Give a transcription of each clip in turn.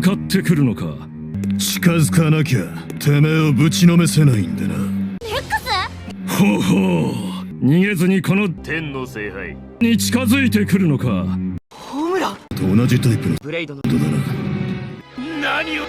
向かってくるのか。近づかなきゃてめえをぶちのめせないんでな。ほうほう、逃げずにこの天の聖杯に近づいてくるのか。ホームランと同じタイプのブレイドのことだな。何を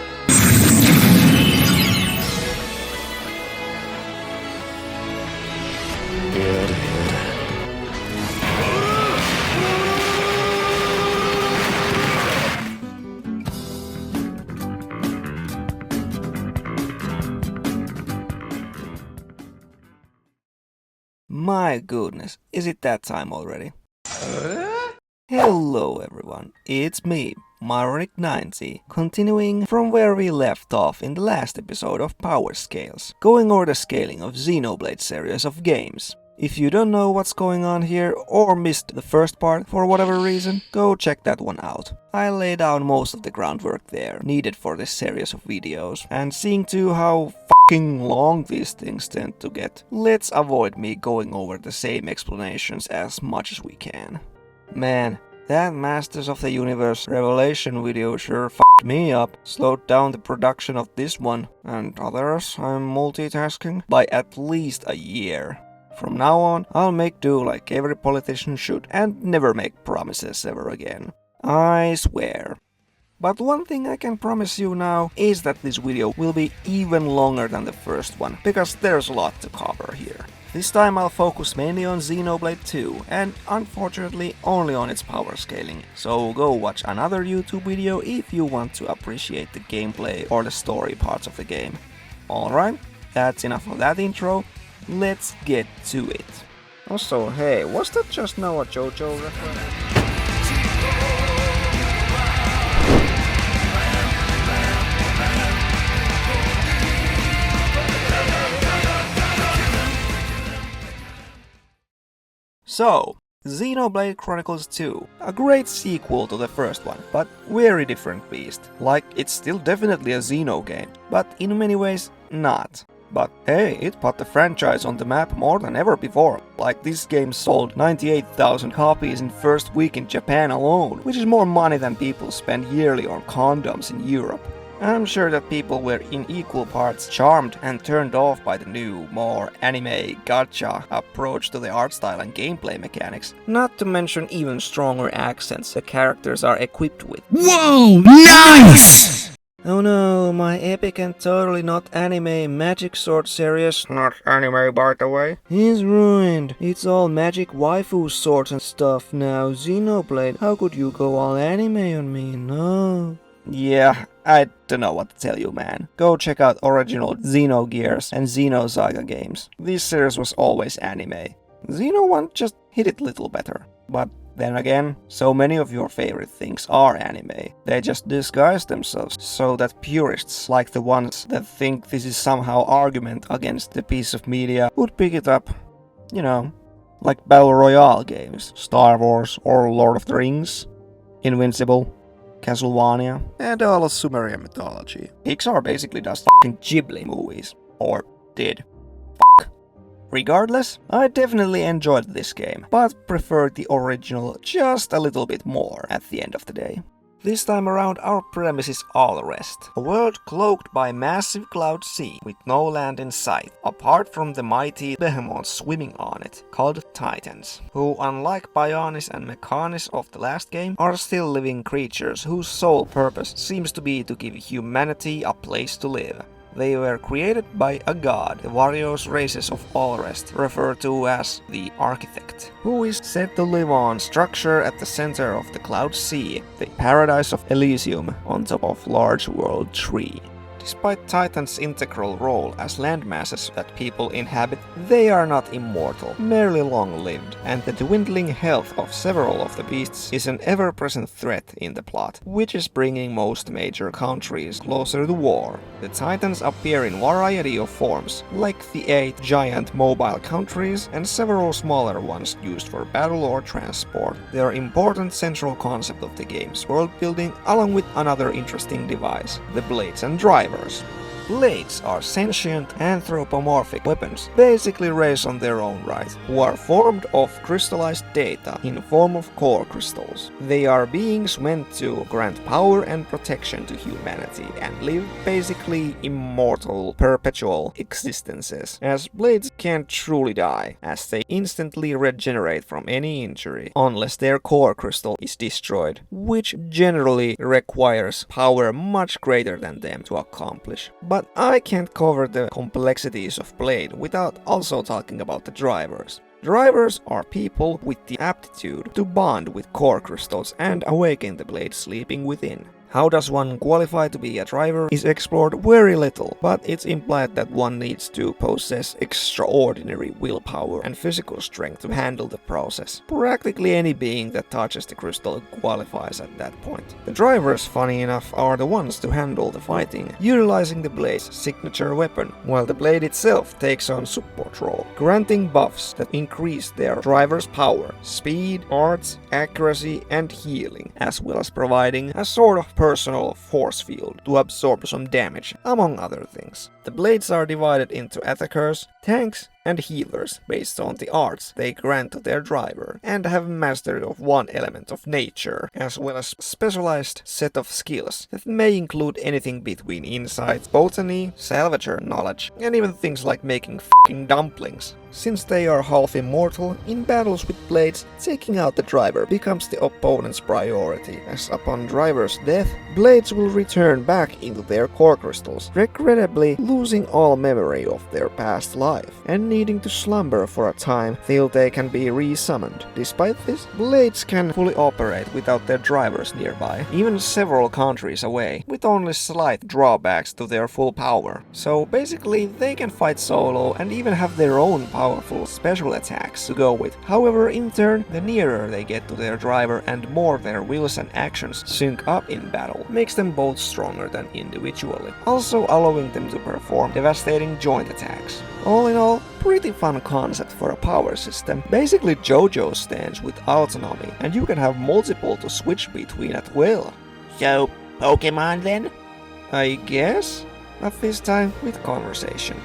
My goodness, is it that time already? Hello everyone, it's me, Maronic90, continuing from where we left off in the last episode of Power Scales, going over the scaling of Xenoblade series of games. If you don't know what's going on here or missed the first part for whatever reason, go check that one out. I lay down most of the groundwork there needed for this series of videos, and seeing too how fucking long these things tend to get, let's avoid me going over the same explanations as much as we can. Man, that Masters of the Universe Revelation video sure fucked me up, slowed down the production of this one, and others I'm multitasking, by at least a year. From now on, I'll make do like every politician should, and never make promises ever again. I swear. But one thing I can promise you now is that this video will be even longer than the first one, because there's a lot to cover here. This time I'll focus mainly on Xenoblade 2, and unfortunately only on its power scaling, so go watch another YouTube video if you want to appreciate the gameplay or the story parts of the game. Alright, that's enough of that intro. Let's get to it. Also, hey, was that just now a JoJo reference? So, Xenoblade Chronicles 2, a great sequel to the first one, but very different beast. Like, it's still definitely a Xeno game, but in many ways, not. But hey, it put the franchise on the map more than ever before. Like, this game sold 98,000 copies in first week in Japan alone, which is more money than people spend yearly on condoms in Europe. I'm sure that people were in equal parts charmed and turned off by the new, more anime, gacha approach to the art style and gameplay mechanics. Not to mention even stronger accents the characters are equipped with. Whoa, nice! Oh no, my epic and totally not anime magic sword series, not anime by the way, is ruined. It's all magic waifu swords and stuff now. Xenoblade, how could you go all anime on me? No. Yeah, I don't know what to tell you, man. Go check out original Xenogears and Xenosaga games. This series was always anime. Xeno 1 just hit it a little better. But then again, so many of your favorite things are anime. They just disguise themselves so that purists, like the ones that think this is somehow argument against the piece of media, would pick it up. You know, like Battle Royale games, Star Wars or Lord of the Rings, Invincible, Castlevania, and all of Sumerian mythology. Pixar basically does fucking Ghibli movies. Or did. Fuck. Regardless, I definitely enjoyed this game, but preferred the original just a little bit more at the end of the day. This time around our premise is all rest. A world cloaked by massive cloud sea with no land in sight, apart from the mighty behemoths swimming on it, called Titans, who unlike Bionis and Mechanis of the last game, are still living creatures whose sole purpose seems to be to give humanity a place to live. They were created by a god, the various races of all rest, referred to as the Architect, who is said to live on structure at the center of the Cloud Sea, the paradise of Elysium, on top of large world tree. Despite Titans' integral role as landmasses that people inhabit, they are not immortal, merely long-lived, and the dwindling health of several of the beasts is an ever-present threat in the plot, which is bringing most major countries closer to war. The Titans appear in variety of forms, like the 8 giant mobile countries and several smaller ones used for battle or transport. They are an important central concept of the game's world building, along with another interesting device, the blades and drivers. Blades are sentient anthropomorphic weapons, basically raised on their own right, who are formed of crystallized data in form of core crystals. They are beings meant to grant power and protection to humanity and live basically immortal, perpetual existences, as blades can't truly die, as they instantly regenerate from any injury, unless their core crystal is destroyed, which generally requires power much greater than them to accomplish. But I can't cover the complexities of Blade without also talking about the drivers. Drivers are people with the aptitude to bond with core crystals and awaken the blade sleeping within. How does one qualify to be a driver is explored very little, but it's implied that one needs to possess extraordinary willpower and physical strength to handle the process. Practically any being that touches the crystal qualifies at that point. The drivers, funny enough, are the ones to handle the fighting, utilizing the blade's signature weapon, while the blade itself takes on support role, granting buffs that increase their driver's power, speed, arts, accuracy, and healing, as well as providing a sort of personal force field to absorb some damage, among other things. The blades are divided into attackers, tanks, and healers based on the arts they grant to their driver, and have mastery of one element of nature, as well as specialized set of skills that may include anything between insight, botany, salvager knowledge, and even things like making fucking dumplings. Since they are half immortal, in battles with blades, taking out the driver becomes the opponent's priority, as upon driver's death, blades will return back into their core crystals, regrettably losing all memory of their past life, and needing to slumber for a time till they can be re-summoned. Despite this, blades can fully operate without their drivers nearby, even several countries away, with only slight drawbacks to their full power. So basically, they can fight solo and even have their own powerful special attacks to go with. However, in turn, the nearer they get to their driver and more their wills and actions sync up in battle, makes them both stronger than individually, also allowing them to perform devastating joint attacks. All in all, pretty fun concept for a power system. Basically JoJo stands with autonomy, and you can have multiple to switch between at will. So, Pokemon then? I guess? At this time with conversation.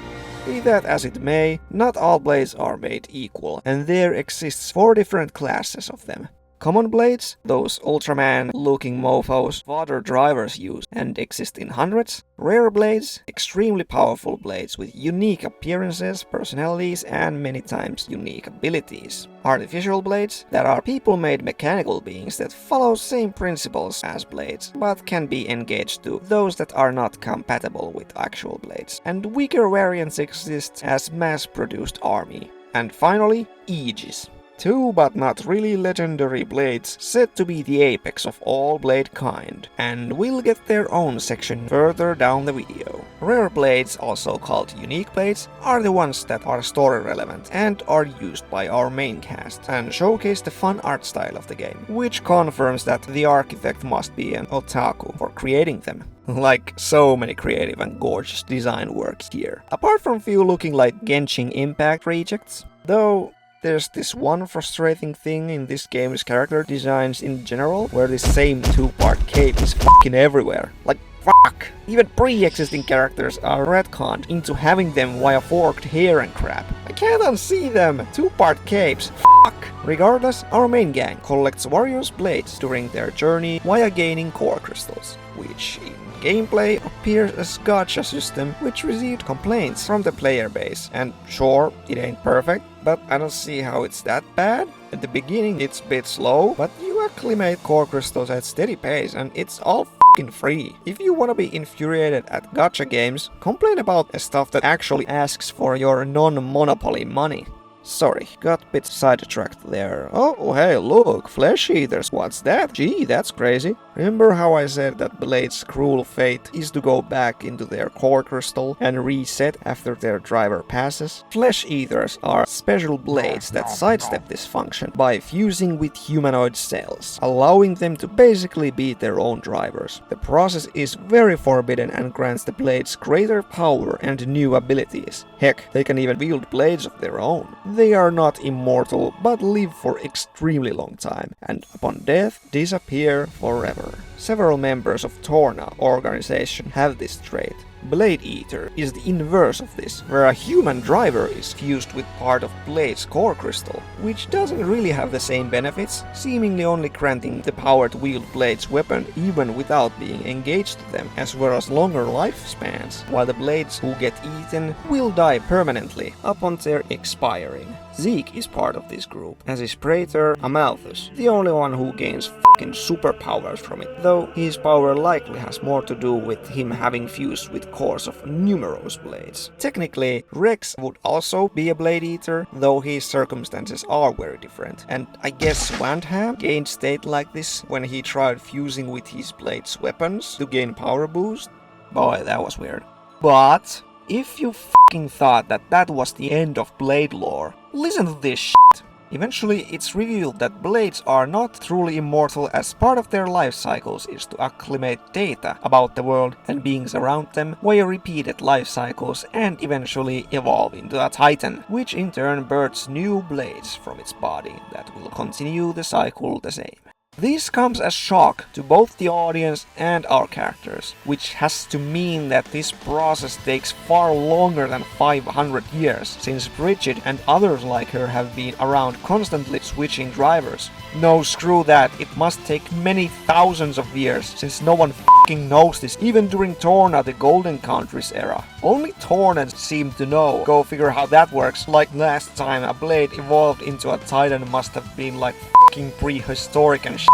Be that as it may, not all blades are made equal, and there exists 4 different classes of them. Common blades, those Ultraman-looking mofos fodder drivers use and exist in hundreds. Rare blades, extremely powerful blades with unique appearances, personalities, and many times unique abilities. Artificial blades, that are people-made mechanical beings that follow same principles as blades, but can be engaged to those that are not compatible with actual blades. And weaker variants exist as mass-produced army. And finally, Aegis. 2 but not really legendary blades said to be the apex of all blade kind, and will get their own section further down the video. Rare blades, also called unique blades, are the ones that are story relevant and are used by our main cast, and showcase the fun art style of the game, which confirms that the architect must be an otaku for creating them. Like so many creative and gorgeous design works here. Apart from few looking like Genshin Impact rejects, though there's this one frustrating thing in this game's character designs in general, where this same 2-part cape is fucking everywhere. Like, fuck! Even pre-existing characters are retconned into having them via forked hair and crap. I can't unsee them! 2-part capes, fuck! Regardless, our main gang collects various blades during their journey via gaining core crystals, which in gameplay appears as gacha system, which received complaints from the player base. And sure, it ain't perfect, but I don't see how it's that bad. At the beginning it's a bit slow, but you acclimate core crystals at steady pace and it's all fucking free. If you wanna be infuriated at gacha games, complain about stuff that actually asks for your non-monopoly money. Sorry, got a bit sidetracked there. Oh, hey, look, flesh eaters, what's that? Gee, that's crazy. Remember how I said that Blade's cruel fate is to go back into their core crystal and reset after their driver passes? Flesh eaters are special blades that sidestep this function by fusing with humanoid cells, allowing them to basically be their own drivers. The process is very forbidden and grants the blades greater power and new abilities. Heck, they can even wield blades of their own. They are not immortal, but live for extremely long time, and upon death, disappear forever. Several members of Torna organization have this trait. Blade Eater is the inverse of this, where a human driver is fused with part of Blade's core crystal, which doesn't really have the same benefits, seemingly only granting the power to wield Blade's weapon even without being engaged to them, as well as longer lifespans, while the blades who get eaten will die permanently upon their expiring. Zeke is part of this group, as is Praetor Amalthus, the only one who gains fucking superpowers from it, though his power likely has more to do with him having fused with cores of numerous blades. Technically, Rex would also be a Blade Eater, though his circumstances are very different, and I guess Vandham gained state like this when he tried fusing with his blade's weapons to gain power boost. Boy, that was weird. But if you fucking thought that that was the end of Blade lore, listen to this shit. Eventually, it's revealed that blades are not truly immortal, as part of their life cycles is to acclimate data about the world and beings around them via repeated life cycles and eventually evolve into a titan, which in turn births new blades from its body that will continue the cycle the same. This comes as shock to both the audience and our characters, which has to mean that this process takes far longer than 500 years, since Bridget and others like her have been around constantly switching drivers. No, screw that, it must take many thousands of years, since no one fucking knows this, even during Torna, the Golden Country's era. Only Tornans seem to know. Go figure how that works. Like last time, a blade evolved into a titan must have been like fucking prehistoric and shit.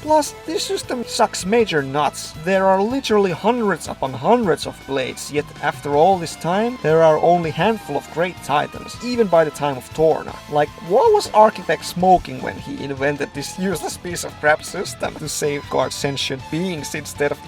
Plus, this system sucks major nuts. There are literally hundreds upon hundreds of blades, yet after all this time, there are only a handful of great titans, even by the time of Torna. Like, what was Architect smoking when he invented this useless piece of crap system to safeguard sentient beings instead of,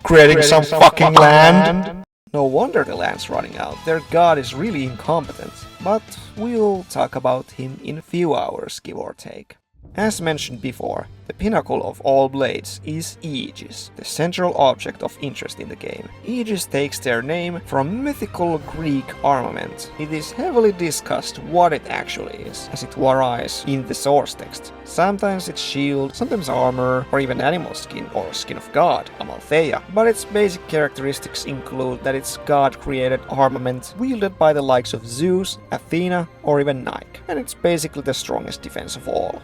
creating some fucking land? No wonder the land's running out. Their god is really incompetent. But we'll talk about him in a few hours, give or take. As mentioned before, the pinnacle of all blades is Aegis, the central object of interest in the game. Aegis takes their name from mythical Greek armament. It is heavily discussed what it actually is, as it varies in the source text. Sometimes it's shield, sometimes armor, or even animal skin or skin of god, Amalthea. But its basic characteristics include that it's god-created armament wielded by the likes of Zeus, Athena, or even Nike, and it's basically the strongest defense of all.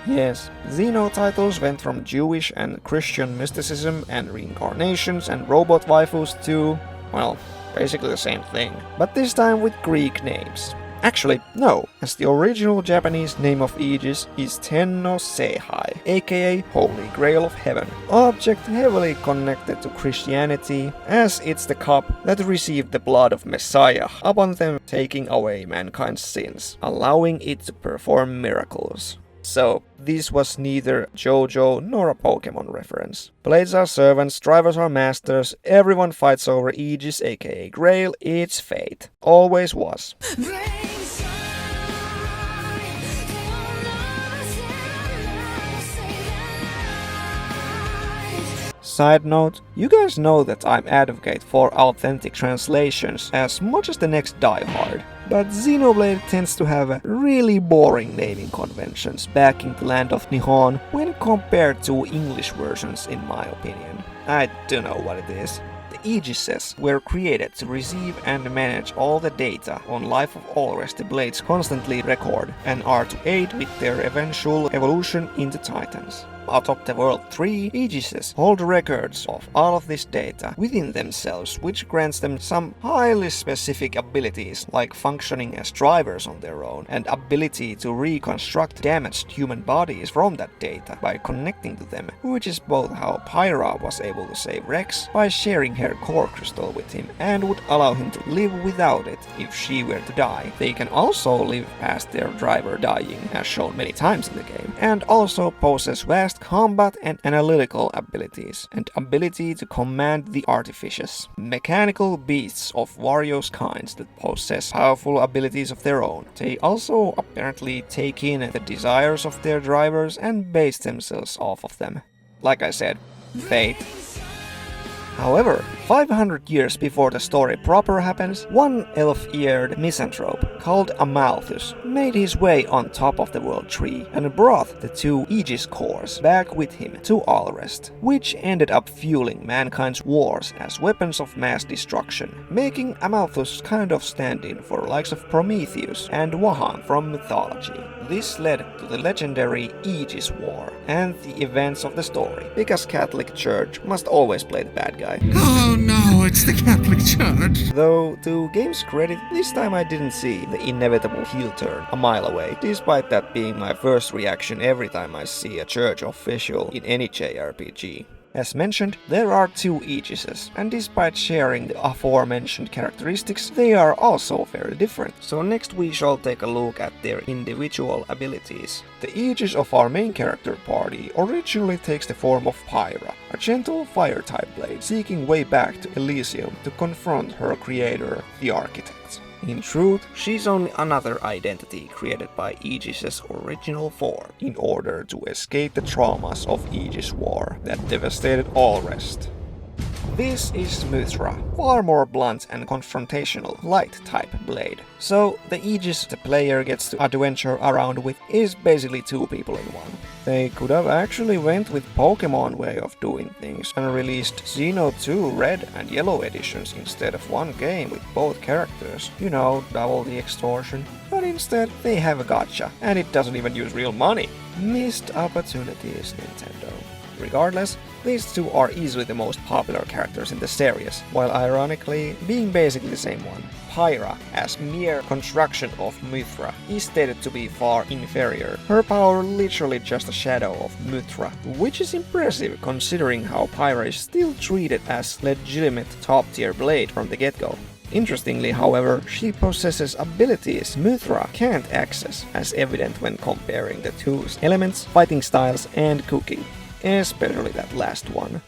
Yes, Xeno titles went from Jewish and Christian mysticism and reincarnations and robot waifus to, well, basically the same thing, but this time with Greek names. Actually, no, as the original Japanese name of Aegis is Tenno Seihai, aka Holy Grail of Heaven, object heavily connected to Christianity, as it's the cup that received the blood of Messiah upon them taking away mankind's sins, allowing it to perform miracles. So, this was neither JoJo nor a Pokemon reference. Blades are servants, drivers are masters, everyone fights over Aegis aka Grail, it's fate. Always was. Side note, you guys know that I'm advocate for authentic translations as much as the next Die Hard, but Xenoblade tends to have really boring naming conventions back in the land of Nihon when compared to English versions in my opinion. I don't know what it is. The Aegises were created to receive and manage all the data on life of all rest the blades constantly record and are to aid with their eventual evolution into titans. Atop the World 3, Aegises hold records of all of this data within themselves, which grants them some highly specific abilities like functioning as drivers on their own and ability to reconstruct damaged human bodies from that data by connecting to them, which is both how Pyra was able to save Rex by sharing her core crystal with him and would allow him to live without it if she were to die. They can also live past their driver dying, as shown many times in the game, and also possess vast combat and analytical abilities, and ability to command the artificers, mechanical beasts of various kinds that possess powerful abilities of their own. They also apparently take in the desires of their drivers and base themselves off of them. Like I said, fate. However, 500 years before the story proper happens, one elf-eared misanthrope called Amalthus made his way on top of the world tree and brought the two Aegis cores back with him to Alrest, which ended up fueling mankind's wars as weapons of mass destruction, making Amalthus kind of stand-in for likes of Prometheus and Wahan from mythology. This led to the legendary Aegis War and the events of the story, because Catholic Church must always play the bad guy. Oh no, it's the Catholic Church. Though, to game's credit, this time I didn't see the inevitable heel turn a mile away, despite that being my first reaction every time I see a church official in any JRPG. As mentioned, there are two Aegises, and despite sharing the aforementioned characteristics, they are also very different. So next we shall take a look at their individual abilities. The Aegis of our main character party originally takes the form of Pyra, a gentle fire-type blade seeking way back to Elysium to confront her creator, the Architect. In truth, she's only another identity created by Aegis's original form, in order to escape the traumas of Aegis War that devastated Alrest. This is Mythra, far more blunt and confrontational, light-type blade. So the Aegis the player gets to adventure around with is basically two people in one. They could have actually went with Pokemon way of doing things and released Xeno 2 Red and Yellow editions instead of one game with both characters. You know, double the extortion. But instead, they have a gacha, and it doesn't even use real money. Missed opportunities, Nintendo. Regardless, these two are easily the most popular characters in the series, while ironically being basically the same one. Pyra, as mere construction of Mythra, is stated to be far inferior. Her power literally just a shadow of Mythra, which is impressive considering how Pyra is still treated as legitimate top-tier blade from the get-go. Interestingly, however, she possesses abilities Mythra can't access, as evident when comparing the two's elements, fighting styles, and cooking. Especially that last one.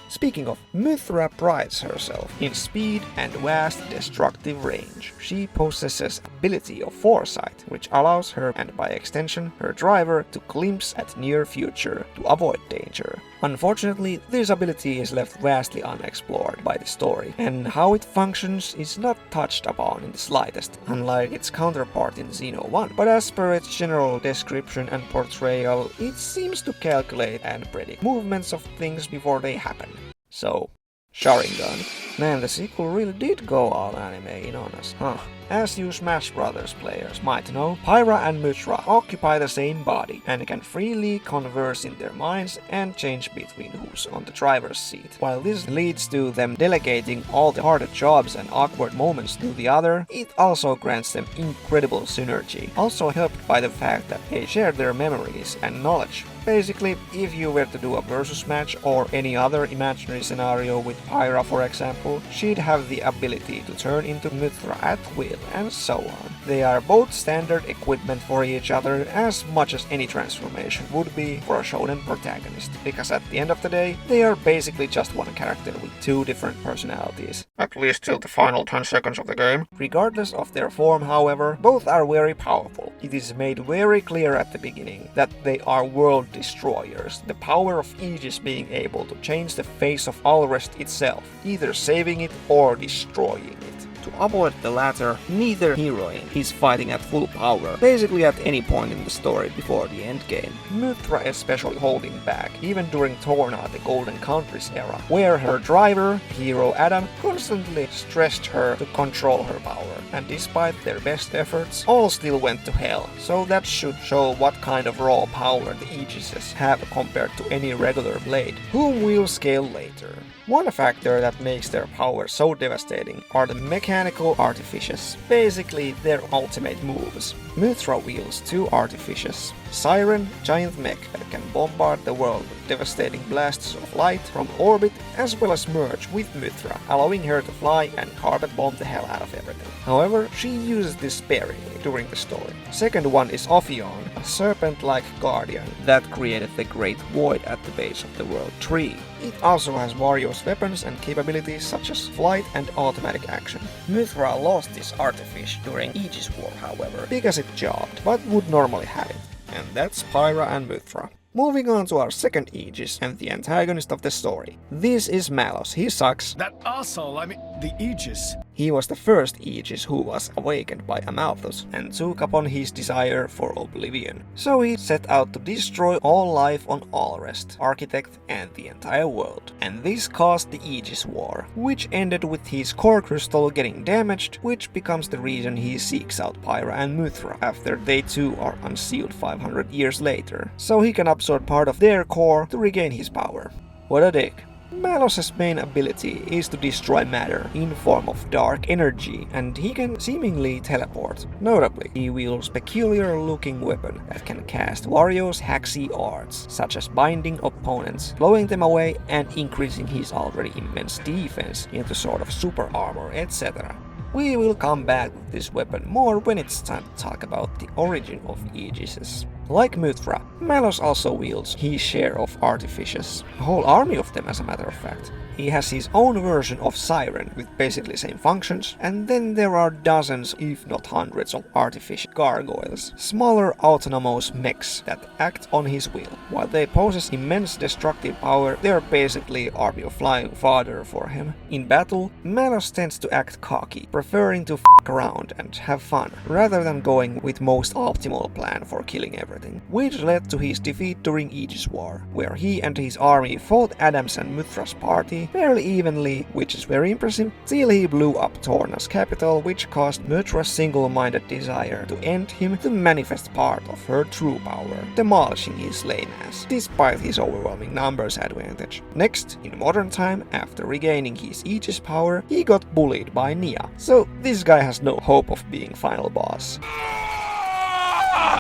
Speaking of, Mythra prides herself in speed and vast destructive range. She possesses ability of foresight, which allows her, and by extension her driver, to glimpse at near future to avoid danger. Unfortunately, this ability is left vastly unexplored by the story, and how it functions is not touched upon in the slightest, unlike its counterpart in Xeno 1. But as per its general description and portrayal, it seems to calculate and predict movements of things before they happen. So, Sharingan. Man, the sequel really did go all anime in on us, huh? As you Smash Brothers players might know, Pyra and Mythra occupy the same body and can freely converse in their minds and change between who's on the driver's seat. While this leads to them delegating all the harder jobs and awkward moments to the other, it also grants them incredible synergy, also helped by the fact that they share their memories and knowledge. Basically, if you were to do a versus match or any other imaginary scenario with Pyra for example, she'd have the ability to turn into Mythra at will, and so on. They are both standard equipment for each other as much as any transformation would be for a shonen protagonist, because at the end of the day, they are basically just one character with two different personalities. At least till the final 10 seconds of the game. Regardless of their form, however, both are very powerful. It is made very clear at the beginning that they are world destroyers, the power of Aegis being able to change the face of Alrest itself, either saving it or destroying it. To avoid the latter, neither heroine is fighting at full power, basically at any point in the story before the endgame. Mythra especially holding back, even during Torna the Golden Country's era, where her driver, hero Adam, constantly stressed her to control her power, and despite their best efforts, all still went to hell, so that should show what kind of raw power the Aegises have compared to any regular blade, whom we'll scale later. One factor that makes their power so devastating are the mechanical artifices, basically their ultimate moves. Mythra wields two artifices: Siren, giant mech that can bombard the world with devastating blasts of light from orbit, as well as merge with Mythra, allowing her to fly and carpet bomb the hell out of everything. However, she uses this sparingly during the story. Second one is Ophion, a serpent-like guardian that created the Great Void at the base of the world tree. It also has various weapons and capabilities such as flight and automatic action. Mythra lost this artifice during Aegis War, however, because it jobbed, but would normally have it. And that's Pyra and Mythra. Moving on to our second Aegis and the antagonist of the story. This is Malos. He sucks. That asshole, the Aegis. He was the first Aegis who was awakened by Amalthus and took upon his desire for oblivion. So he set out to destroy all life on Alrest, Architect, and the entire world. And this caused the Aegis War, which ended with his core crystal getting damaged, which becomes the reason he seeks out Pyra and Mythra after they too are unsealed 500 years later, so he can absorb part of their core to regain his power. What a dick. Malos' main ability is to destroy matter in form of dark energy, and he can seemingly teleport. Notably, he wields peculiar-looking weapon that can cast various haxy arts, such as binding opponents, blowing them away, and increasing his already immense defense into sort of super armor, etc. We will come back with this weapon more when it's time to talk about the origin of Aegises. Like Mythra, Malos also wields his share of artificers, a whole army of them as a matter of fact. He has his own version of Siren with basically same functions, and then there are dozens if not hundreds of artificial gargoyles, smaller autonomous mechs that act on his will. While they possess immense destructive power, they are basically army of flying fodder for him. In battle, Malos tends to act cocky, preferring to f*** around and have fun, rather than going with most optimal plan for killing everything, which led to his defeat during Aegis War, where he and his army fought Adam's and Mythra's party fairly evenly, which is very impressive, till he blew up Torna's capital, which caused Mythra's single-minded desire to end him to manifest part of her true power, demolishing his lame ass, despite his overwhelming numbers advantage. Next, in modern time, after regaining his Aegis power, he got bullied by Nia, so this guy has no hope of being final boss.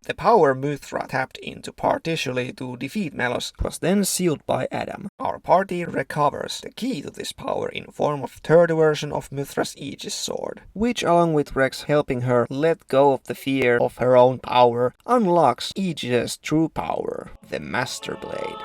The power Mythra tapped into partially to defeat Malos was then sealed by Adam. Our party recovers the key to this power in form of third version of Mythra's Aegis sword, which along with Rex helping her let go of the fear of her own power, unlocks Aegis' true power, the Master Blade.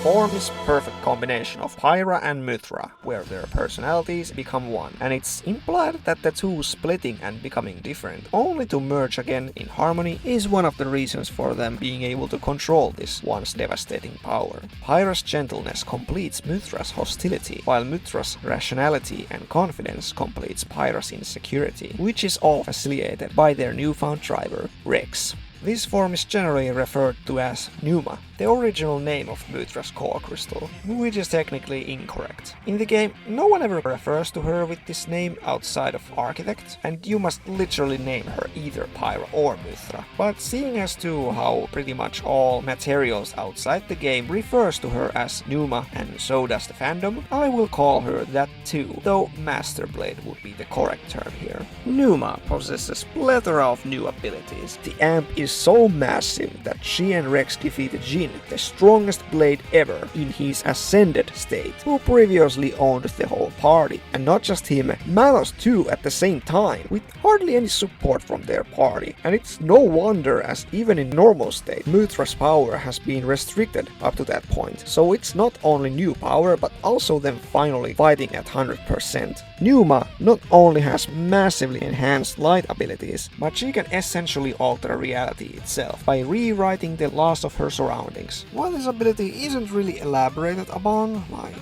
Form is perfect combination of Pyra and Mythra, where their personalities become one, and it's implied that the two splitting and becoming different, only to merge again in harmony, is one of the reasons for them being able to control this once devastating power. Pyra's gentleness completes Mythra's hostility, while Mythra's rationality and confidence completes Pyra's insecurity, which is all facilitated by their newfound driver, Rex. This form is generally referred to as Pneuma, the original name of Mythra's core crystal, which is technically incorrect. In the game, no one ever refers to her with this name outside of Architect, and you must literally name her either Pyra or Mythra. But seeing as to how pretty much all materials outside the game refers to her as Pneuma, and so does the fandom, I will call her that too, though Master Blade would be the correct term here. Pneuma possesses a plethora of new abilities. The amp is so massive that she and Rex defeated Jin, the strongest blade ever, in his ascended state, who previously owned the whole party. And not just him, Malos too at the same time, with hardly any support from their party. And it's no wonder, as even in normal state, Mythra's power has been restricted up to that point. So it's not only new power, but also them finally fighting at 100%. Pneuma not only has massively enhanced light abilities, but she can essentially alter reality itself by rewriting the laws of her surroundings. While this ability isn't really elaborated upon, like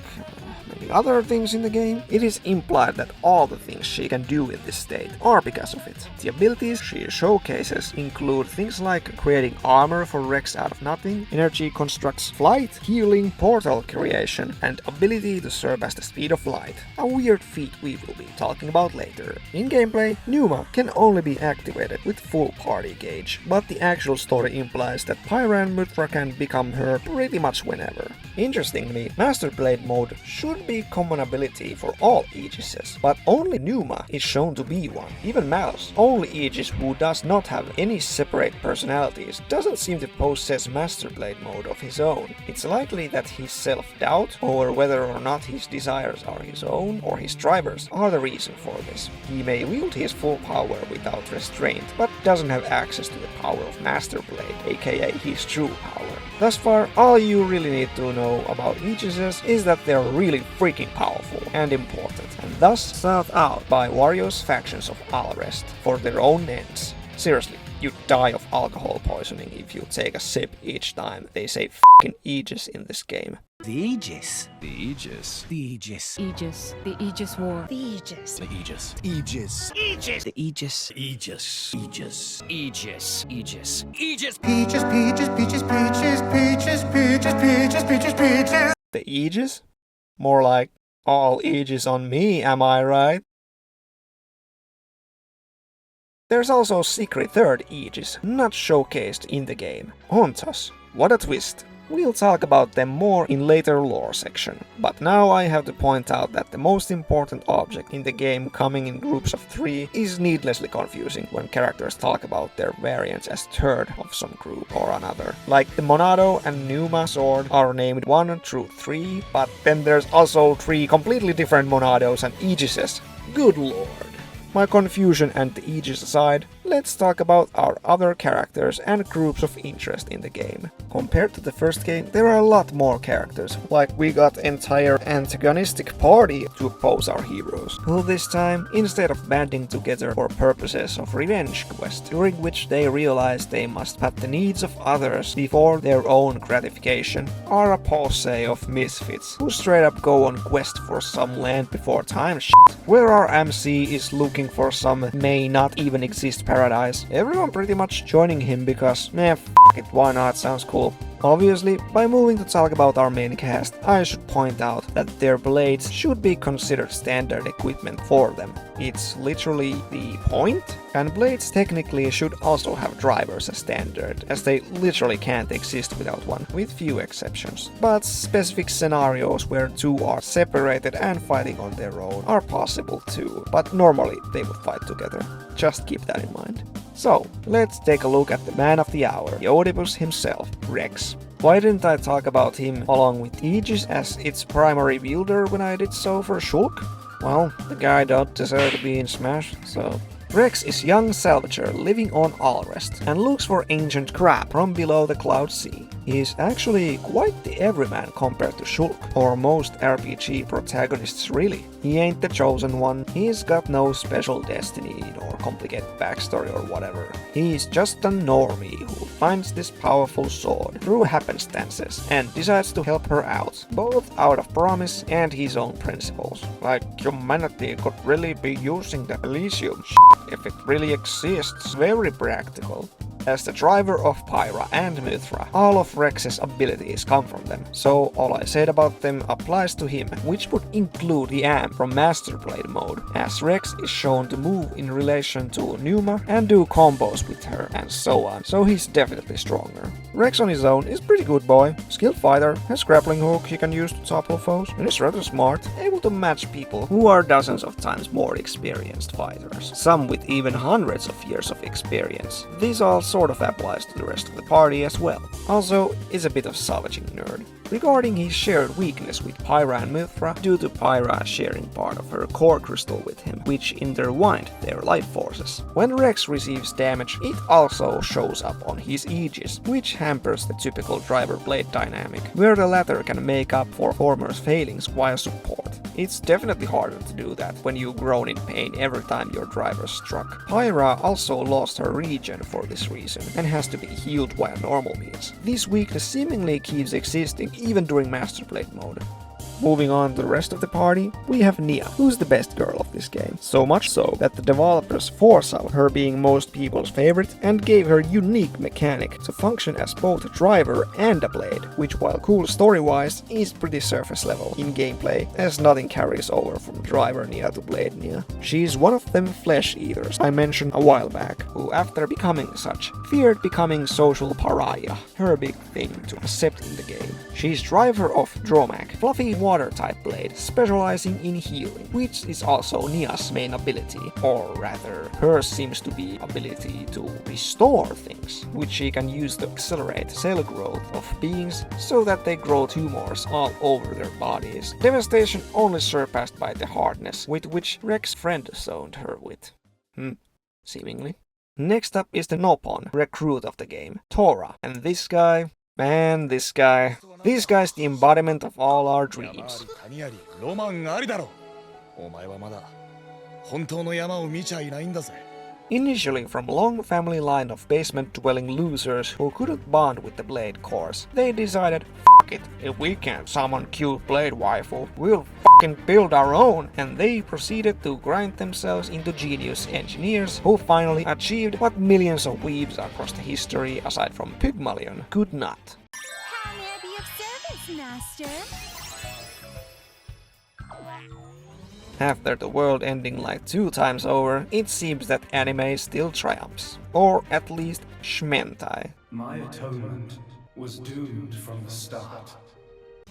many other things in the game, it is implied that all the things she can do in this state are because of it. The abilities she showcases include things like creating armor for Rex out of nothing, energy constructs, flight, healing, portal creation, and ability to serve as the speed of light, a weird feat we will be talking about later. In gameplay, Pneuma can only be activated with full party gauge, but the actual story implies that Pyra and Mythra can become her pretty much whenever. Interestingly, Master Blade mode should be common ability for all Aegises, but only Pneuma is shown to be one. Even Malos, only Aegis who does not have any separate personalities, doesn't seem to possess Master Blade mode of his own. It's likely that his self-doubt over whether or not his desires are his own or his drivers are the reason for this. He may wield his full power without restraint, but doesn't have access to the power of Master Blade, aka his true power. Thus far, all you really need to know about Aegises is that they're really freaking powerful and important, and thus sought out by various factions of Alrest for their own ends. Seriously, you die of alcohol poisoning if you take a sip each time they say f***ing Aegis in this game. The Aegis. The Aegis. The Aegis. Aegis. The Aegis War. The Aegis. The Aegis. Aegis. Aegis. The Aegis. Aegis. Aegis. Aegis. Aegis. Aegis. Peaches, peaches, peaches, peaches, peaches, peaches, peaches, peaches, peaches. The Aegis? More like, all Aegis on me, am I right? There's also a secret third Aegis, not showcased in the game. Ontos. What a twist. We'll talk about them more in later lore section, but now I have to point out that the most important object in the game coming in groups of 3 is needlessly confusing when characters talk about their variants as third of some group or another. Like the Monado and Pneuma sword are named 1 through 3, but then there's also 3 completely different Monados and Aegises. Good lord. My confusion and the Aegis aside, let's talk about our other characters and groups of interest in the game. Compared to the first game, there are a lot more characters, like we got entire antagonistic party to oppose our heroes, who this time, instead of banding together for purposes of revenge quest, during which they realize they must put the needs of others before their own gratification, are a posse of misfits, who straight up go on quest for some land before time shit, where our MC is looking for some may not even exist paradise, everyone pretty much joining him because, f it, why not, sounds cool. Obviously, by moving to talk about our main cast, I should point out that their blades should be considered standard equipment for them. It's literally the point, and blades technically should also have drivers as standard, as they literally can't exist without one, with few exceptions. But specific scenarios where 2 are separated and fighting on their own are possible too, but normally they would fight together. Just keep that in mind. So, let's take a look at the man of the hour, the Oedipus himself, Rex. Why didn't I talk about him along with Aegis as its primary wielder when I did so for Shulk? Well, the guy don't deserve to be in Smash, so... Rex is young salvager living on Alrest and looks for ancient crap from below the Cloud Sea. He's actually quite the everyman compared to Shulk, or most RPG protagonists really. He ain't the chosen one, he's got no special destiny or complicated backstory or whatever. He's just a normie who finds this powerful sword through happenstances and decides to help her out, both out of promise and his own principles. Like humanity could really be using the Elysium if it really exists. Very practical. As the driver of Pyra and Mithra, all of Rex's abilities come from them, so all I said about them applies to him, which would include the Am from Master Blade mode, as Rex is shown to move in relation to Pneuma and do combos with her and so on, so he's definitely stronger. Rex on his own is pretty good boy, skilled fighter, has grappling hook he can use to topple foes, and is rather smart, able to match people who are dozens of times more experienced fighters, some with even hundreds of years of experience. These all sort of applies to the rest of the party as well. Also, is a bit of salvaging nerd. Regarding his shared weakness with Pyra and Mithra, due to Pyra sharing part of her core crystal with him, which intertwined their life forces. When Rex receives damage, it also shows up on his Aegis, which hampers the typical driver-blade dynamic, where the latter can make up for former's failings via support. It's definitely harder to do that when you groan in pain every time your driver struck. Pyra also lost her regen for this reason, and has to be healed via normal means. This weakness seemingly keeps existing even during Master Blade mode. Moving on to the rest of the party, we have Nia, who's the best girl of this game. So much so that the developers foresaw her being most people's favorite and gave her unique mechanic to function as both a driver and a blade, which while cool story-wise is pretty surface level in gameplay, as nothing carries over from driver Nia to blade Nia. She's one of them flesh eaters I mentioned a while back, who after becoming such, feared becoming social pariah, her big thing to accept in the game. She's driver of Dromac, fluffy water-type blade specializing in healing, which is also Nia's main ability, or rather, hers seems to be ability to restore things, which she can use to accelerate cell growth of beings so that they grow tumors all over their bodies. Devastation only surpassed by the hardness with which Rex friend zoned her with. Seemingly. Next up is the Nopon, recruit of the game, Tora, and this guy... Man, this guy's the embodiment of all our dreams. ロマンありだろ。お前はまだ本当の山を見ちゃいないんだぜ。Initially from a long family line of basement-dwelling losers who couldn't bond with the Blade cores, they decided, "F*** it, if we can't summon cute Blade waifu, we'll fucking build our own," and they proceeded to grind themselves into genius engineers who finally achieved what millions of weebs across the history, aside from Pygmalion, could not. How may I be of service, Master? After the world ending like 2 times over, it seems that anime still triumphs. Or at least Shmentai. My atonement was doomed from the start.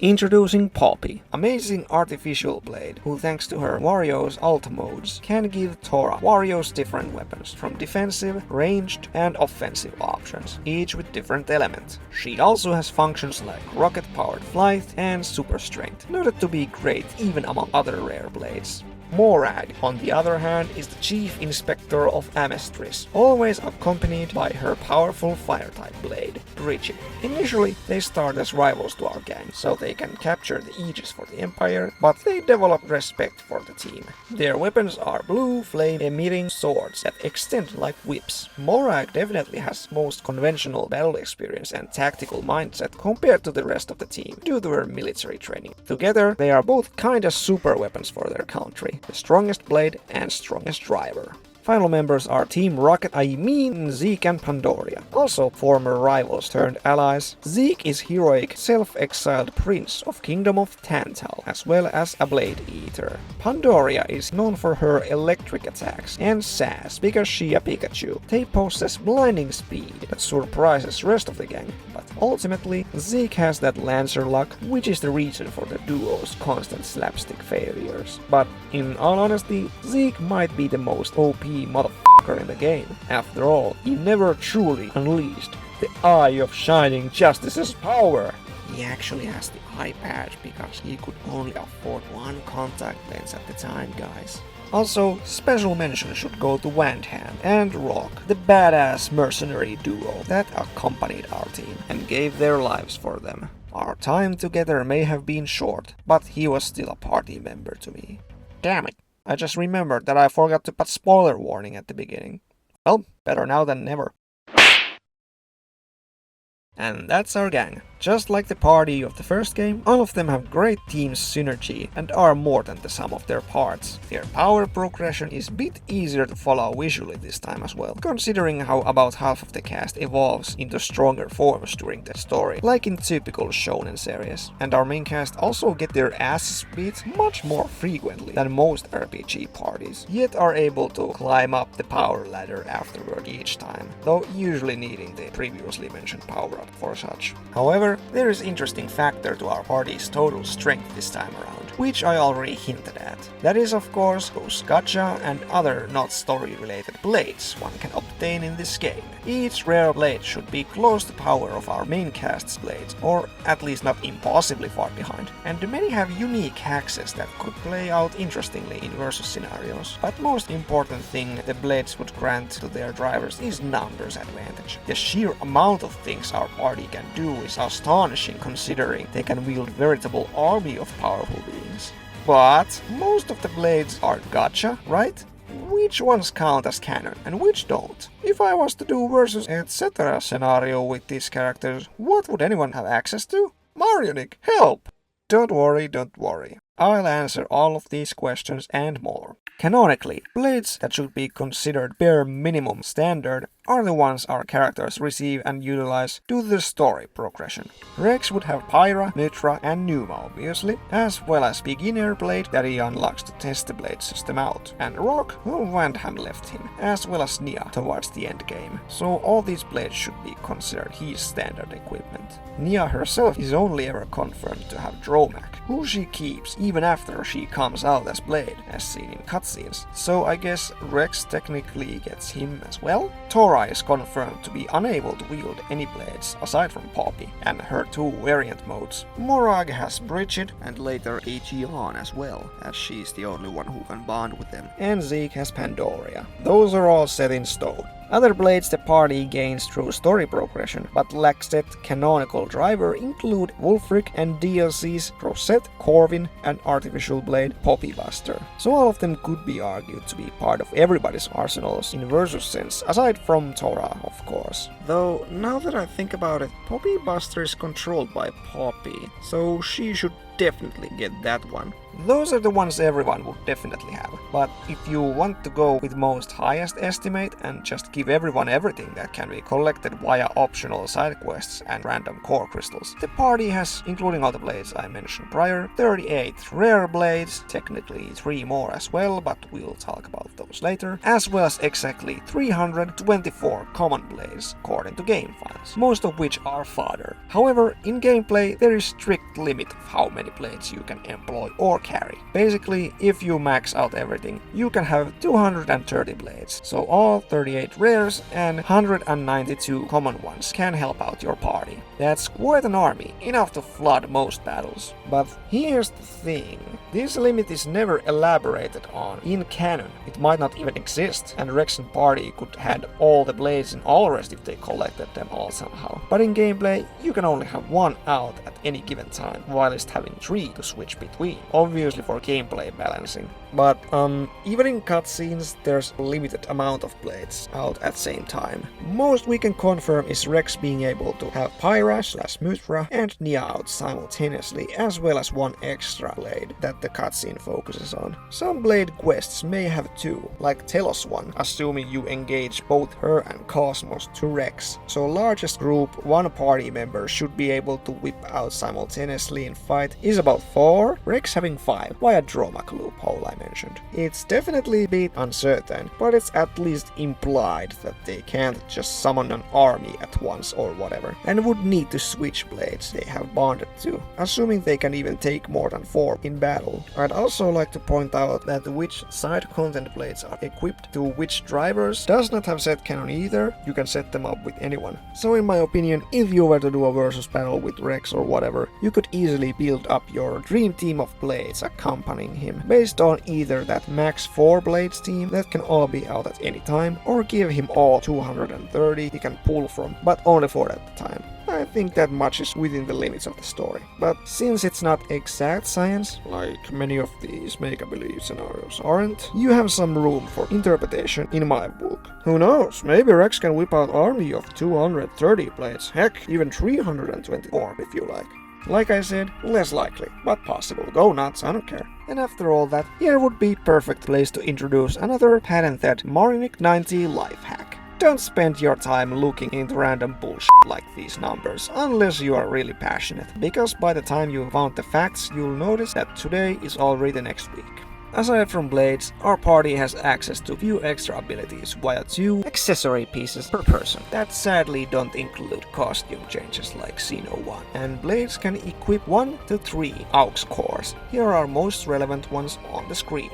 Introducing Poppy, amazing artificial blade, who thanks to her Wario's alt modes can give Tora Wario's different weapons, from defensive, ranged and offensive options, each with different elements. She also has functions like rocket-powered flight and super strength, noted to be great even among other rare blades. Morag, on the other hand, is the chief inspector of Amestris, always accompanied by her powerful fire-type blade, Bridget. Initially, they start as rivals to our gang, so they can capture the Aegis for the Empire, but they develop respect for the team. Their weapons are blue, flame-emitting swords that extend like whips. Morag definitely has most conventional battle experience and tactical mindset compared to the rest of the team, due to her military training. Together, they are both kinda super weapons for their country. The strongest blade and strongest driver. Final members are Team Rocket, I mean Zeke and Pandoria, also former rivals turned allies. Zeke is heroic, self-exiled prince of Kingdom of Tantal, as well as a blade eater. Pandoria is known for her electric attacks and sass because she a Pikachu. They possess blinding speed that surprises rest of the gang, but ultimately Zeke has that Lancer luck, which is the reason for the duo's constant slapstick failures. But in all honesty, Zeke might be the most OP motherfucker in the game. After all, he never truly unleashed the Eye of Shining Justice's power. He actually has the eye patch because he could only afford 1 contact lens at the time, guys. Also, special mention should go to Vandham and Rock, the badass mercenary duo that accompanied our team and gave their lives for them. Our time together may have been short, but he was still a party member to me. Damn it. I just remembered that I forgot to put spoiler warning at the beginning. Well, better now than never. And that's our gang. Just like the party of the first game, all of them have great team synergy and are more than the sum of their parts. Their power progression is a bit easier to follow visually this time as well, considering how about half of the cast evolves into stronger forms during the story, like in typical shonen series. And our main cast also get their asses beat much more frequently than most RPG parties, yet are able to climb up the power ladder afterward each time, though usually needing the previously mentioned power up for such. However, there is interesting factor to our party's total strength this time around, which I already hinted at. That is of course those gacha and other not story related blades one can obtain in this game. Each rare blade should be close to power of our main cast's blades, or at least not impossibly far behind, and many have unique hexes that could play out interestingly in versus scenarios. But most important thing the blades would grant to their drivers is numbers advantage. The sheer amount of things our party can do is astonishing considering they can wield veritable army of powerful beings. But most of the blades are gacha, right? Which ones count as canon and which don't? If I was to do versus etc. scenario with these characters, what would anyone have access to? Marionic, help! Don't worry. I'll answer all of these questions and more. Canonically, blades that should be considered bare minimum standard are the ones our characters receive and utilize due to the story progression. Rex would have Pyra, Mitra and Numa obviously, as well as beginner blade that he unlocks to test the blade system out, and Rock, who Vandham left him, as well as Nia towards the endgame, so all these blades should be considered his standard equipment. Nia herself is only ever confirmed to have Dromak, who she keeps even after she comes out as Blade, as seen in cutscenes, so I guess Rex technically gets him as well. Tora is confirmed to be unable to wield any blades aside from Poppy and her 2 variant modes. Morag has Bridget and later Aegon as well, as she's the only one who can bond with them, and Zeke has Pandoria. Those are all set in stone. Other blades the party gains through story progression, but lack set canonical driver include Wulfric and DLCs Rosette, Corvin, and Artificial Blade Poppy Buster. So all of them could be argued to be part of everybody's arsenals in Versus sense, aside from Torah, of course. Though, now that I think about it, Poppy Buster is controlled by Poppy, so she should definitely get that one. Those are the ones everyone would definitely have. But if you want to go with most highest estimate and just give everyone everything that can be collected via optional side quests and random core crystals, the party has, including all the blades I mentioned prior, 38 rare blades, technically 3 more as well, but we'll talk about those later, as well as exactly 324 common blades according to game files, most of which are fodder. However, in gameplay there is strict limit of how many blades you can employ or carry. Basically, if you max out everything, you can have 230 blades, so all 38 rares and 192 common ones can help out your party. That's quite an army, enough to flood most battles. But here's the thing, this limit is never elaborated on in canon. It might not even exist, and Rex and party could have all the blades in all rest if they collected them all somehow. But in gameplay, you can only have one out at any given time, whilst having 3 to switch between, obviously for gameplay balancing. But even in cutscenes, there's a limited amount of blades out at the same time. Most we can confirm is Rex being able to have Pyra/Muthra and Nia out simultaneously, as well as one extra blade that the cutscene focuses on. Some blade quests may have 2, like Telos one, assuming you engage both her and Cosmos to Rex. So largest group, one party member should be able to whip out simultaneously in fight is about 4, Rex having 5, via drawback loophole I mentioned. It's definitely a bit uncertain, but it's at least implied that they can't just summon an army at once or whatever, and would need to switch blades they have bonded to, assuming they can even take more than 4 in battle. I'd also like to point out that which side content blades are equipped to which drivers does not have set canon either, you can set them up with anyone. So in my opinion, if you were to do a versus battle with Rex or whatever, you could easily build up your dream team of blades accompanying him, based on either that max 4 blades team that can all be out at any time, or give him all 230 he can pull from, but only for that time. I think that much is within the limits of the story. But since it's not exact science, like many of these make-believe scenarios aren't, you have some room for interpretation in my book. Who knows, maybe Rex can whip out army of 230 blades, heck, even 324 if you like. Like I said, less likely, but possible. Go nuts, I don't care. And after all that, here would be perfect place to introduce another patented Marinic 90 life hack. Don't spend your time looking into random bullshit like these numbers, unless you are really passionate, because by the time you found the facts, you'll notice that today is already the next week. Aside from blades, our party has access to few extra abilities via 2 accessory pieces per person that sadly don't include costume changes like Xeno 1. And blades can equip 1 to 3 aux cores. Here are most relevant ones on the screen.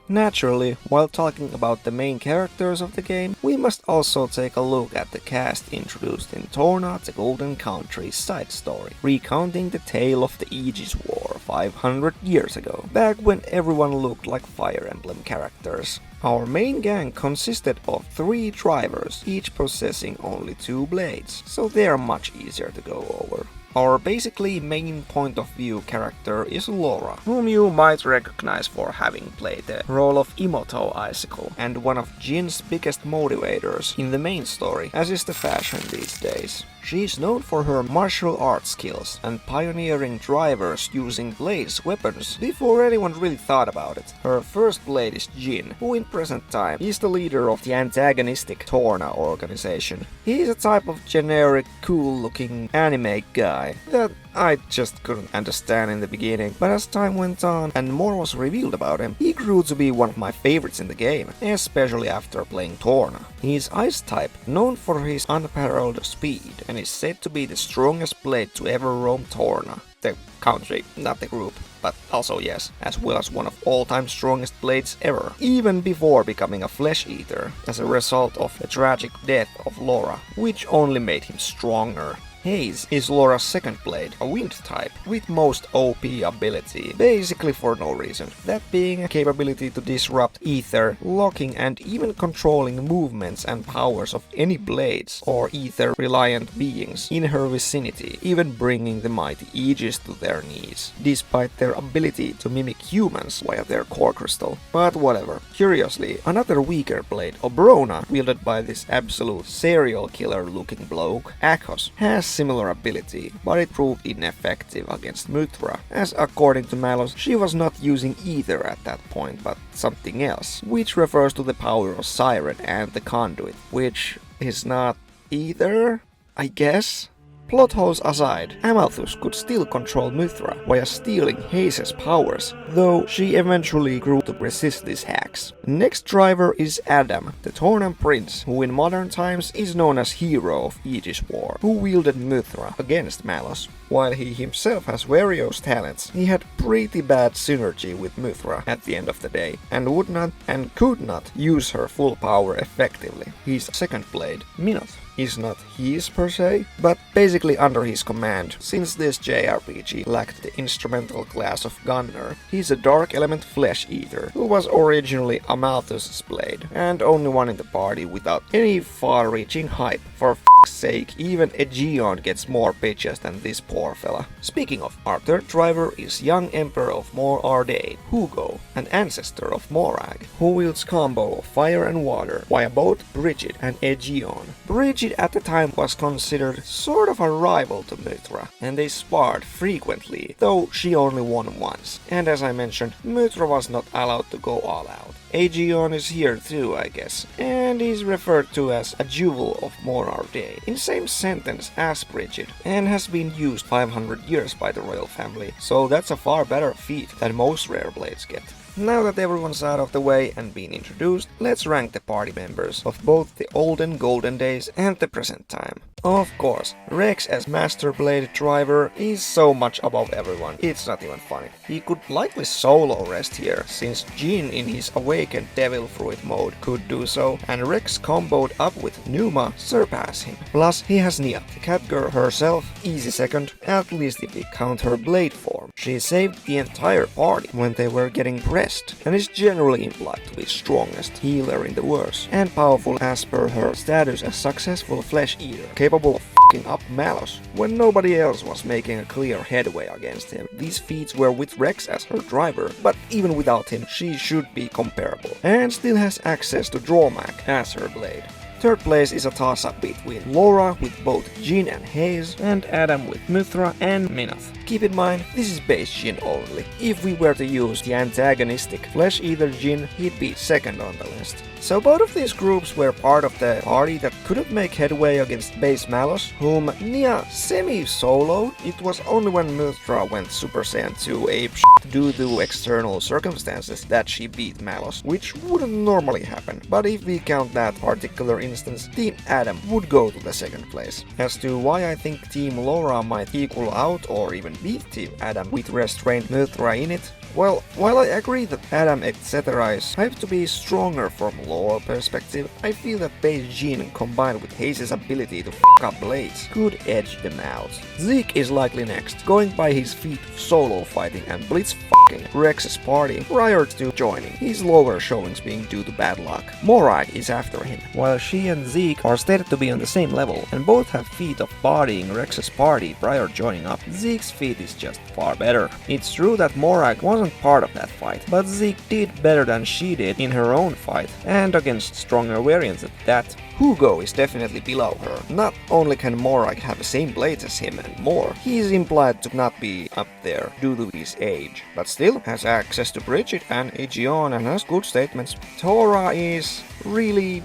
Naturally, while talking about the main characters of the game, we must also take a look at the cast introduced in Torna, the Golden Country's side story, recounting the tale of the Aegis War 500 years ago, back when everyone looked like Fire Emblem characters. Our main gang consisted of 3 drivers, each possessing only 2 blades, so they are much easier to go over. Our basically main point of view character is Laura, whom you might recognize for having played the role of Imoto Icicle, and one of Jin's biggest motivators in the main story, as is the fashion these days. She's known for her martial arts skills and pioneering drivers using blades weapons before anyone really thought about it. Her first blade is Jin, who in present time is the leader of the antagonistic Torna organization. He's a type of generic cool looking anime guy that I just couldn't understand in the beginning, but as time went on and more was revealed about him, he grew to be one of my favorites in the game, especially after playing Torna. He's Ice type, known for his unparalleled speed, and is said to be the strongest blade to ever roam Torna. The country, not the group, but also yes, as well as one of all-time strongest blades ever, even before becoming a flesh eater, as a result of the tragic death of Laura, which only made him stronger. Haze is Laura's second blade, a wind type, with most OP ability, basically for no reason. That being a capability to disrupt ether, locking and even controlling movements and powers of any blades or ether-reliant beings in her vicinity, even bringing the mighty Aegis to their knees, despite their ability to mimic humans via their core crystal. But whatever. Curiously, another weaker blade, Obrona, wielded by this absolute serial killer looking bloke, Aegis, has similar ability, but it proved ineffective against Mythra, as according to Malos, she was not using either at that point, but something else, which refers to the power of Siren and the Conduit, which is not either, I guess? Plot holes aside, Amalthus could still control Mythra via stealing Haze's powers, though she eventually grew to resist these hacks. Next driver is Adam, the Torna prince, who in modern times is known as hero of Aegis War, who wielded Mythra against Malos. While he himself has various talents, he had pretty bad synergy with Mythra at the end of the day, and would not and could not use her full power effectively. His second blade, Minoth, is not his per se, but basically under his command, since this JRPG lacked the instrumental class of Gunner. He's a dark element flesh eater, who was originally Amalthus' blade, and only one in the party without any far-reaching hype. For f***'s sake, even Aegeon gets more bitches than this poor fella. Speaking of, our third driver is young Emperor of Mor Ardain, Hugo, an ancestor of Morag, who wields combo of fire and water via both Brigid and Aegeon. Brigid at the time was considered sort of a rival to Mythra, and they sparred frequently, though she only won once. And as I mentioned, Mythra was not allowed to go all out. Aegeon is here too, I guess, and is referred to as a jewel of Mor Ardain, in same sentence as Brigid, and has been used 500 years by the royal family, so that's a far better feat than most rare blades get. Now that everyone's out of the way and been introduced, let's rank the party members of both the olden golden days and the present time. Of course, Rex as Master Blade driver is so much above everyone, it's not even funny. He could likely solo rest here, since Jin in his awakened Devil Fruit mode could do so, and Rex comboed up with Numa surpass him. Plus he has Nia, the cat girl herself, easy second, at least if we count her blade form. She saved the entire party when they were getting pressed, and is generally implied to be strongest healer in the verse, and powerful as per her status as successful flesh eater, capable of f***ing up Malos when nobody else was making a clear headway against him. These feats were with Rex as her driver, but even without him she should be comparable, and still has access to Drawmac as her blade. Third place is a toss-up between Laura with both Jin and Haze, and Adam with Mythra and Minoth. Keep in mind, this is base Jin only. If we were to use the antagonistic Flesh Eater Jin, he'd be second on the list. So both of these groups were part of the party that couldn't make headway against base Malos, whom Nia semi-soloed. It was only when Mythra went Super Saiyan 2 ape shit due to external circumstances that she beat Malos, which wouldn't normally happen. But if we count that particular instance, Team Adam would go to the second place. As to why I think Team Laura might equal out or even beat Team Adam with restrained Mythra in it, well, while I agree that Adam etc. is hyped to be stronger from lore perspective, I feel that base Jin combined with Haze's ability to f*** up blades could edge them out. Zeke is likely next, going by his feat of solo fighting and blitz f***ing Rex's party prior to joining, his lower showings being due to bad luck. Morag is after him, while she and Zeke are stated to be on the same level, and both have feat of bodying Rex's party prior joining up. Zeke's feat is just far better. It's true that Morag wasn't part of that fight, but Zeke did better than she did in her own fight, and against stronger variants at that. Hugo is definitely below her. Not only can Morag have the same blades as him and more, he is implied to not be up there due to his age, but still has access to Brigid and Aegeon and has good statements. Tora is really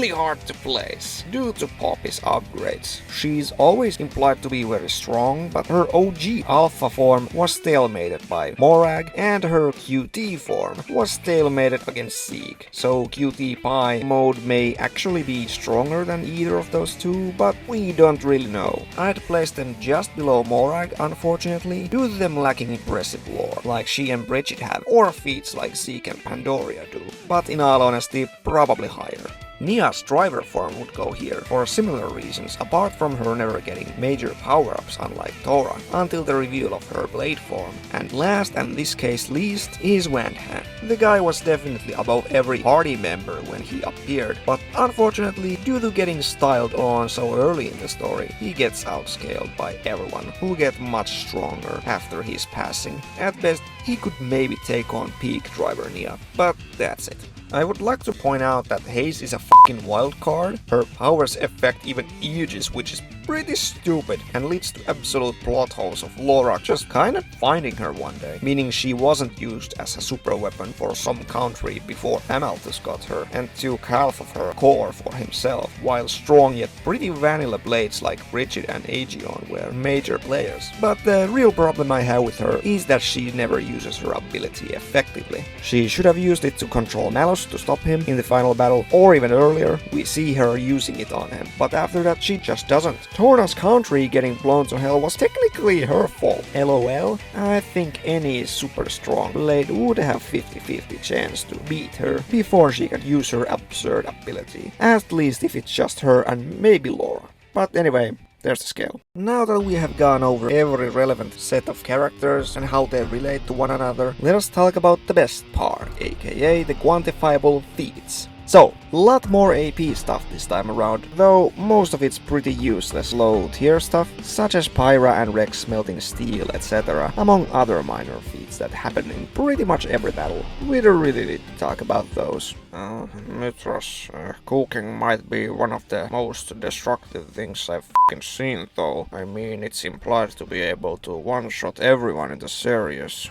hard to place due to Poppy's upgrades. She's always implied to be very strong, but her OG alpha form was stalemated by Morag, and her QT form was stalemated against Zeke. So QT Pi mode may actually be stronger than either of those two, but we don't really know. I'd place them just below Morag, unfortunately, due to them lacking impressive lore, like she and Brigid have, or feats like Zeke and Pandoria do, but in all honesty, probably higher. Nia's driver form would go here for similar reasons, apart from her never getting major power-ups unlike Tora, until the reveal of her blade form. And last, and in this case least, is Vandham. The guy was definitely above every party member when he appeared, but unfortunately, due to getting styled on so early in the story, he gets outscaled by everyone, who get much stronger after his passing. At best, he could maybe take on peak driver Nia, but that's it. I would like to point out that Haze is a fucking wild card. Her powers affect even Aegis, which is pretty stupid and leads to absolute plot holes of Laura just kinda finding her one day, meaning she wasn't used as a super weapon for some country before Amalthus got her and took half of her core for himself, while strong yet pretty vanilla blades like Brigid and Aegeon were major players. But the real problem I have with her is that she never uses her ability effectively. She should have used it to control Malus to stop him in the final battle, or even earlier, we see her using it on him, but after that she just doesn't. Torna's country getting blown to hell was technically her fault. LOL, I think any super strong blade would have 50-50 chance to beat her before she could use her absurd ability. At least if it's just her and maybe Laura. But anyway, there's the scale. Now that we have gone over every relevant set of characters and how they relate to one another, let us talk about the best part, aka the quantifiable feats. So, lot more AP stuff this time around, though most of it's pretty useless low tier stuff, such as Pyra and Rex smelting steel, etc., among other minor feats that happen in pretty much every battle. We don't really need to talk about those. Mythra's cooking might be one of the most destructive things I've f***ing seen though. I mean, it's implied to be able to one-shot everyone in the series.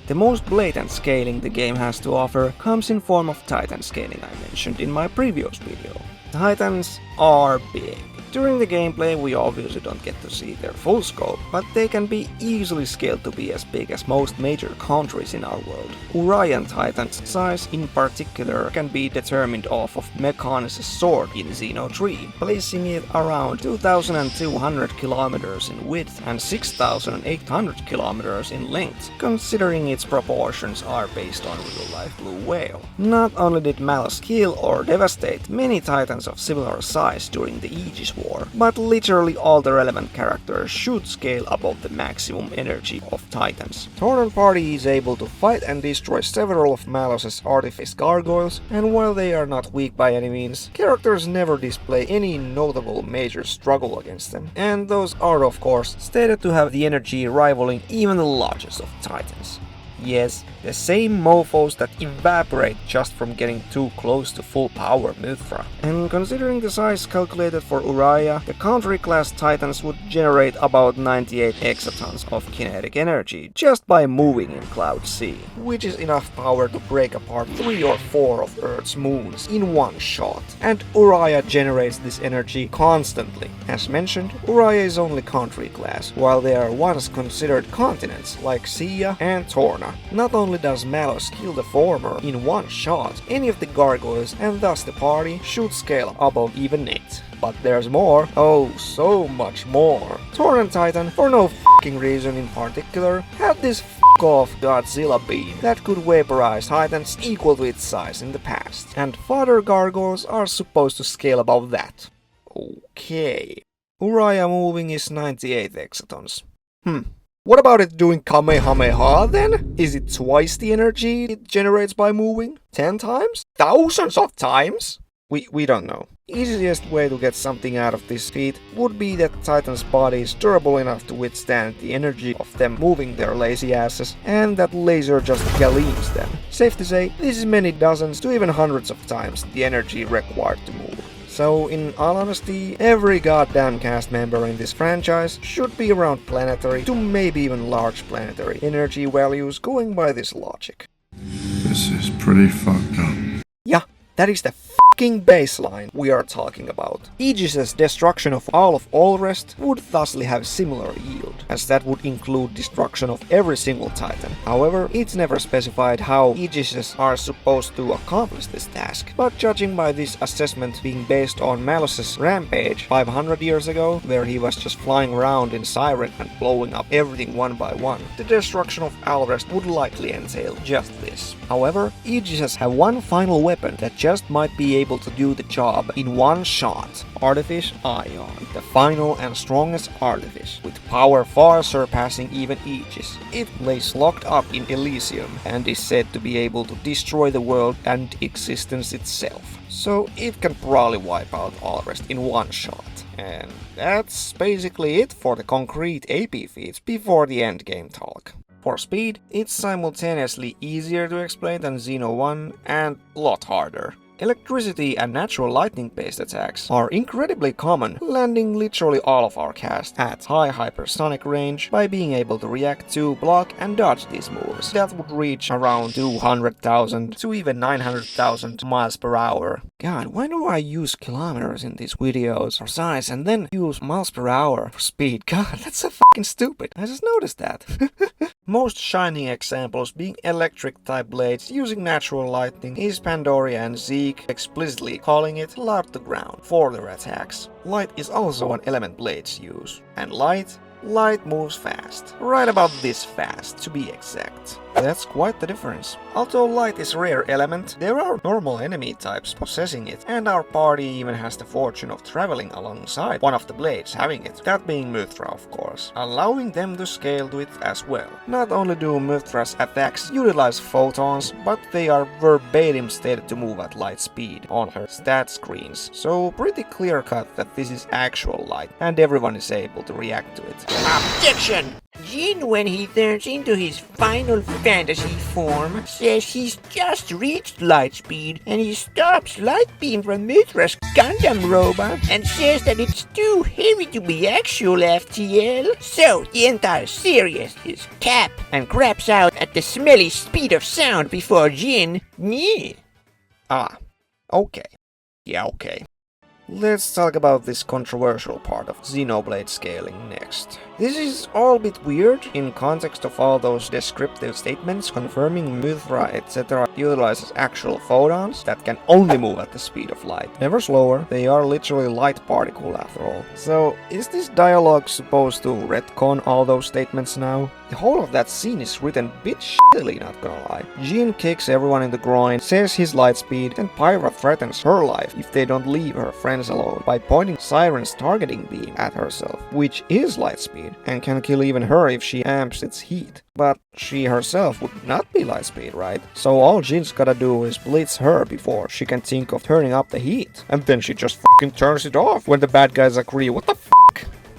The most blatant scaling the game has to offer comes in form of Titan scaling I mentioned in my previous video. Titans are big. During the gameplay we obviously don't get to see their full scope, but they can be easily scaled to be as big as most major countries in our world. Urian Titan's size in particular can be determined off of Mechanus' sword in Xeno 3, placing it around 2,200 kilometers in width and 6,800 kilometers in length, considering its proportions are based on real-life blue whale. Not only did Malus kill or devastate many titans of similar size during the Aegis War, but literally all the relevant characters should scale above the maximum energy of titans. Torna party is able to fight and destroy several of Malus' artifice gargoyles, and while they are not weak by any means, characters never display any notable major struggle against them, and those are of course stated to have the energy rivaling even the largest of titans. Yes, the same mofos that evaporate just from getting too close to full power Mythra. And considering the size calculated for Uriah, the country class titans would generate about 98 exatons of kinetic energy just by moving in Cloud C, which is enough power to break apart 3 or 4 of Earth's moons in one shot. And Uriah generates this energy constantly. As mentioned, Uriah is only country class, while they are once considered continents like Sia and Torna. Not only does Malus kill the former in one shot, any of the gargoyles and thus the party should scale above even it. But there's more. Oh, so much more. Torna Titan, for no f***ing reason in particular, had this f***-off Godzilla beam that could vaporize titans equal to its size in the past. And fodder gargoyles are supposed to scale above that. Okay. Uriah moving is 98 exatons. What about it doing Kamehameha then? Is it twice the energy it generates by moving? 10 times? Thousands of times? We don't know. Easiest way to get something out of this feat would be that Titan's body is durable enough to withstand the energy of them moving their lazy asses, and that laser just galleons them. Safe to say, this is many dozens to even hundreds of times the energy required to move. So, in all honesty, every goddamn cast member in this franchise should be around planetary to maybe even large planetary energy values going by this logic. This is pretty fucked up. Yeah, that is the fucking baseline we are talking about. Aegis's destruction of all rest would thusly have similar yield, as that would include destruction of every single titan. However, it's never specified how Aegises are supposed to accomplish this task, but judging by this assessment being based on Malus's rampage 500 years ago, where he was just flying around in Siren and blowing up everything one by one, the destruction of Alrest would likely entail just this. However, Aegises have one final weapon that just might be able to do the job in one shot. Artifice Ion, the final and strongest artifice, with power far surpassing even Aegis. It lays locked up in Elysium and is said to be able to destroy the world and existence itself. So it can probably wipe out Alrest in one shot. And that's basically it for the concrete AP feats before the endgame talk. For speed, it's simultaneously easier to explain than Xeno 1 and a lot harder. Electricity and natural lightning-based attacks are incredibly common, landing literally all of our cast at high hypersonic range by being able to react to, block and dodge these moves that would reach around 200,000 to even 900,000 miles per hour. God, why do I use kilometers in these videos for size and then use miles per hour for speed? God, that's so fucking stupid. I just noticed that. Most shining examples being electric type blades using natural lightning is Pandoria and Zeke, explicitly calling it Loud to Ground for their attacks. Light is also an element blades use, and light moves fast. Right about this fast, to be exact. That's quite the difference. Although light is a rare element, there are normal enemy types possessing it, and our party even has the fortune of traveling alongside one of the blades having it, that being Mythra of course, allowing them to scale to it as well. Not only do Mythra's attacks utilize photons, but they are verbatim stated to move at light speed on her stat screens, so pretty clear cut that this is actual light, and everyone is able to react to it. Objection! Jin, when he turns into his final fantasy form, says he's just reached light speed, and he stops light beam from Mythra's Gundam robot, and says that it's too heavy to be actual FTL. So the entire series is cap, and craps out at the smelly speed of sound before Jin. Yeah. Ah, okay. Yeah, okay. Let's talk about this controversial part of Xenoblade scaling next. This is all a bit weird in context of all those descriptive statements confirming Mythra etc. utilizes actual photons that can only move at the speed of light. Never slower, they are literally light particle after all. So is this dialogue supposed to retcon all those statements now? The whole of that scene is written a bit shittily, not gonna lie. Jin kicks everyone in the groin, says his light speed, and Pyra threatens her life if they don't leave her friends alone by pointing Siren's targeting beam at herself, which is light speed, and can kill even her if she amps its heat. But she herself would not be light speed, right? So all Jin's gotta do is blitz her before she can think of turning up the heat. And then she just fucking turns it off when the bad guys agree. What the fuck?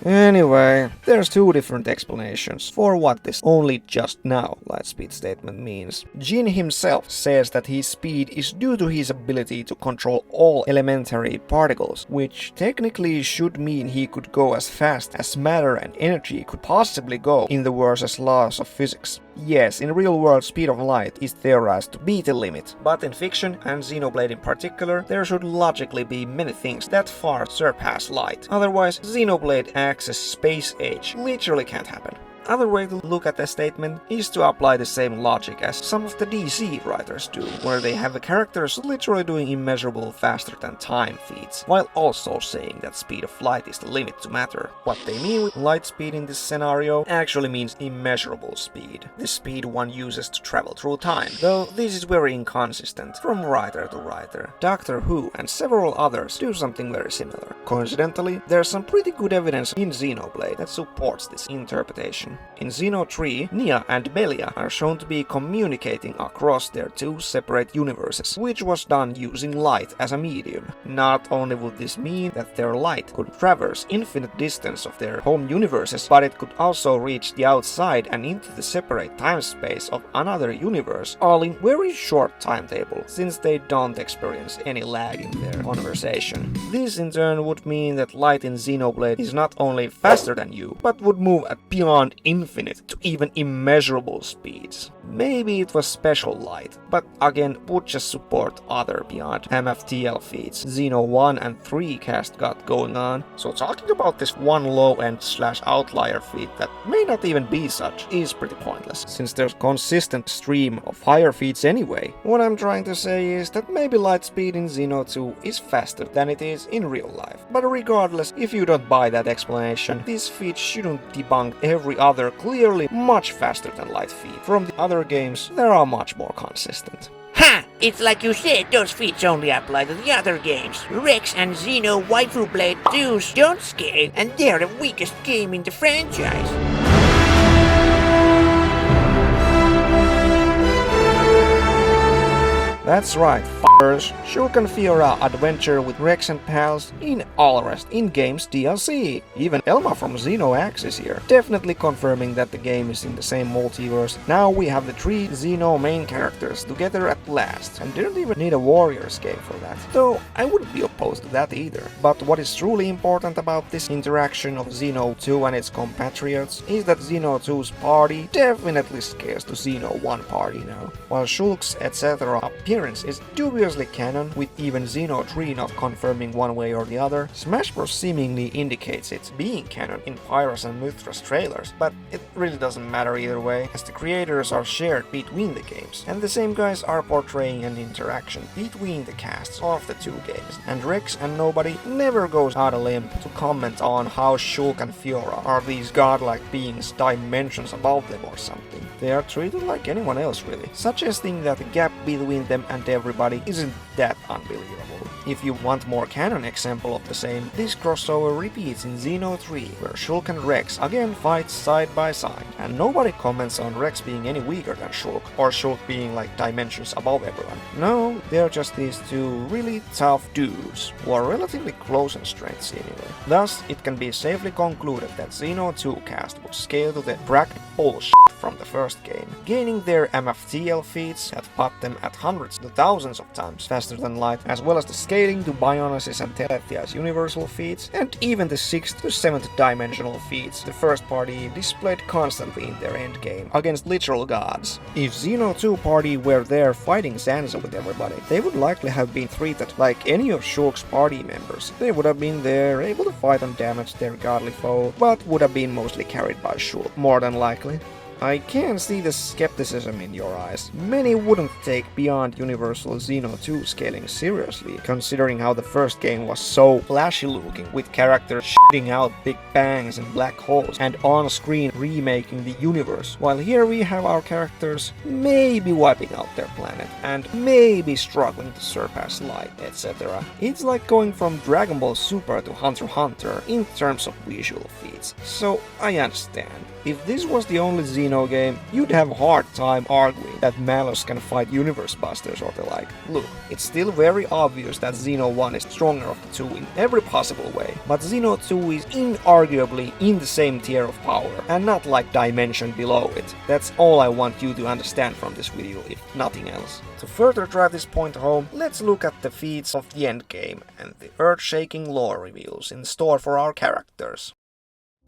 Anyway, there's two different explanations for what this only just now lightspeed statement means. Jin himself says that his speed is due to his ability to control all elementary particles, which technically should mean he could go as fast as matter and energy could possibly go in the versus laws of physics. Yes, in real world speed of light is theorized to be the limit, but in fiction, and Xenoblade in particular, there should logically be many things that far surpass light. Otherwise, Xenoblade acts as space age literally can't happen. Other way to look at the statement is to apply the same logic as some of the DC writers do, where they have the characters literally doing immeasurable faster than time feats, while also saying that speed of light is the limit to matter. What they mean with light speed in this scenario actually means immeasurable speed, the speed one uses to travel through time, though this is very inconsistent from writer to writer. Doctor Who and several others do something very similar. Coincidentally, there's some pretty good evidence in Xenoblade that supports this interpretation. In Xeno 3, Nia and Belia are shown to be communicating across their two separate universes, which was done using light as a medium. Not only would this mean that their light could traverse infinite distance of their home universes, but it could also reach the outside and into the separate time-space of another universe, all in very short timetable, since they don't experience any lag in their conversation. This in turn would mean that light in Xenoblade is not only faster than you, but would move at beyond infinite to even immeasurable speeds. Maybe it was special light, but again would just support other beyond MFTL feats Xeno 1 and 3 cast got going on. So talking about this one low-end / outlier feat that may not even be such is pretty pointless, since there's consistent stream of higher feats anyway. What I'm trying to say is that maybe light speed in Xeno 2 is faster than it is in real life. But regardless, if you don't buy that explanation, this feat shouldn't debunk every other clearly much faster than light feat from the other games that are much more consistent. Ha! It's like you said, those feats only apply to the other games. Rex and Xeno Waifu Blade 2s don't scale, and they're the weakest game in the franchise. That's right, f***ers. Shulk and Fiora adventure with Rex and pals in all rest in-game's DLC. Even Elma from Xeno X is here, definitely confirming that the game is in the same multiverse. Now we have the 3 Xeno main characters together at last, and didn't even need a Warriors game for that. Though I wouldn't be opposed to that either. But what is truly important about this interaction of Xeno 2 and its compatriots is that Xeno 2's party definitely scales to Xeno 1 party now, while Shulk's etc. appearance is dubiously canon, with even Xeno 3 not confirming one way or the other. Smash Bros seemingly indicates it's being canon in Pyrus and Mythra's trailers, but it really doesn't matter either way, as the creators are shared between the games, and the same guys are portraying an interaction between the casts of the 2 games, and Rex and nobody never goes out a limb to comment on how Shulk and Fiora are these godlike beings dimensions above them or something. They are treated like anyone else really, suggesting that the gap between them and everybody isn't that unbelievable. If you want more canon example of the same, this crossover repeats in Xeno 3, where Shulk and Rex again fight side by side, and nobody comments on Rex being any weaker than Shulk, or Shulk being like dimensions above everyone. No, they're just these 2 really tough dudes, who are relatively close in strength seemingly. Thus, it can be safely concluded that Xeno 2 cast would scale to the bracket bullshit from the first game, gaining their MFTL feats that put them at hundreds to thousands of times faster than light, as well as the scaling to Bionis' and Telethia's universal feats, and even the 6th to 7th dimensional feats the first party displayed constantly in their endgame against literal gods. If Xeno 2 party were there fighting Sansa with everybody, they would likely have been treated like any of Shulk's party members. They would have been there, able to fight and damage their godly foe, but would have been mostly carried by Shulk, more than likely. I can see the skepticism in your eyes. Many wouldn't take beyond Universal Xeno 2 scaling seriously, considering how the first game was so flashy looking, with characters shooting out big bangs and black holes, and on-screen remaking the universe, while here we have our characters maybe wiping out their planet, and maybe struggling to surpass light, etc. It's like going from Dragon Ball Super to Hunter x Hunter in terms of visual feats, so I understand. If this was the only Xeno game, you'd have a hard time arguing that Malus can fight Universe Busters or the like. Look, it's still very obvious that Xeno 1 is stronger of the 2 in every possible way, but Xeno 2 is inarguably in the same tier of power, and not like dimension below it. That's all I want you to understand from this video, if nothing else. To further drive this point home, let's look at the feats of the endgame and the earth-shaking lore reveals in store for our characters.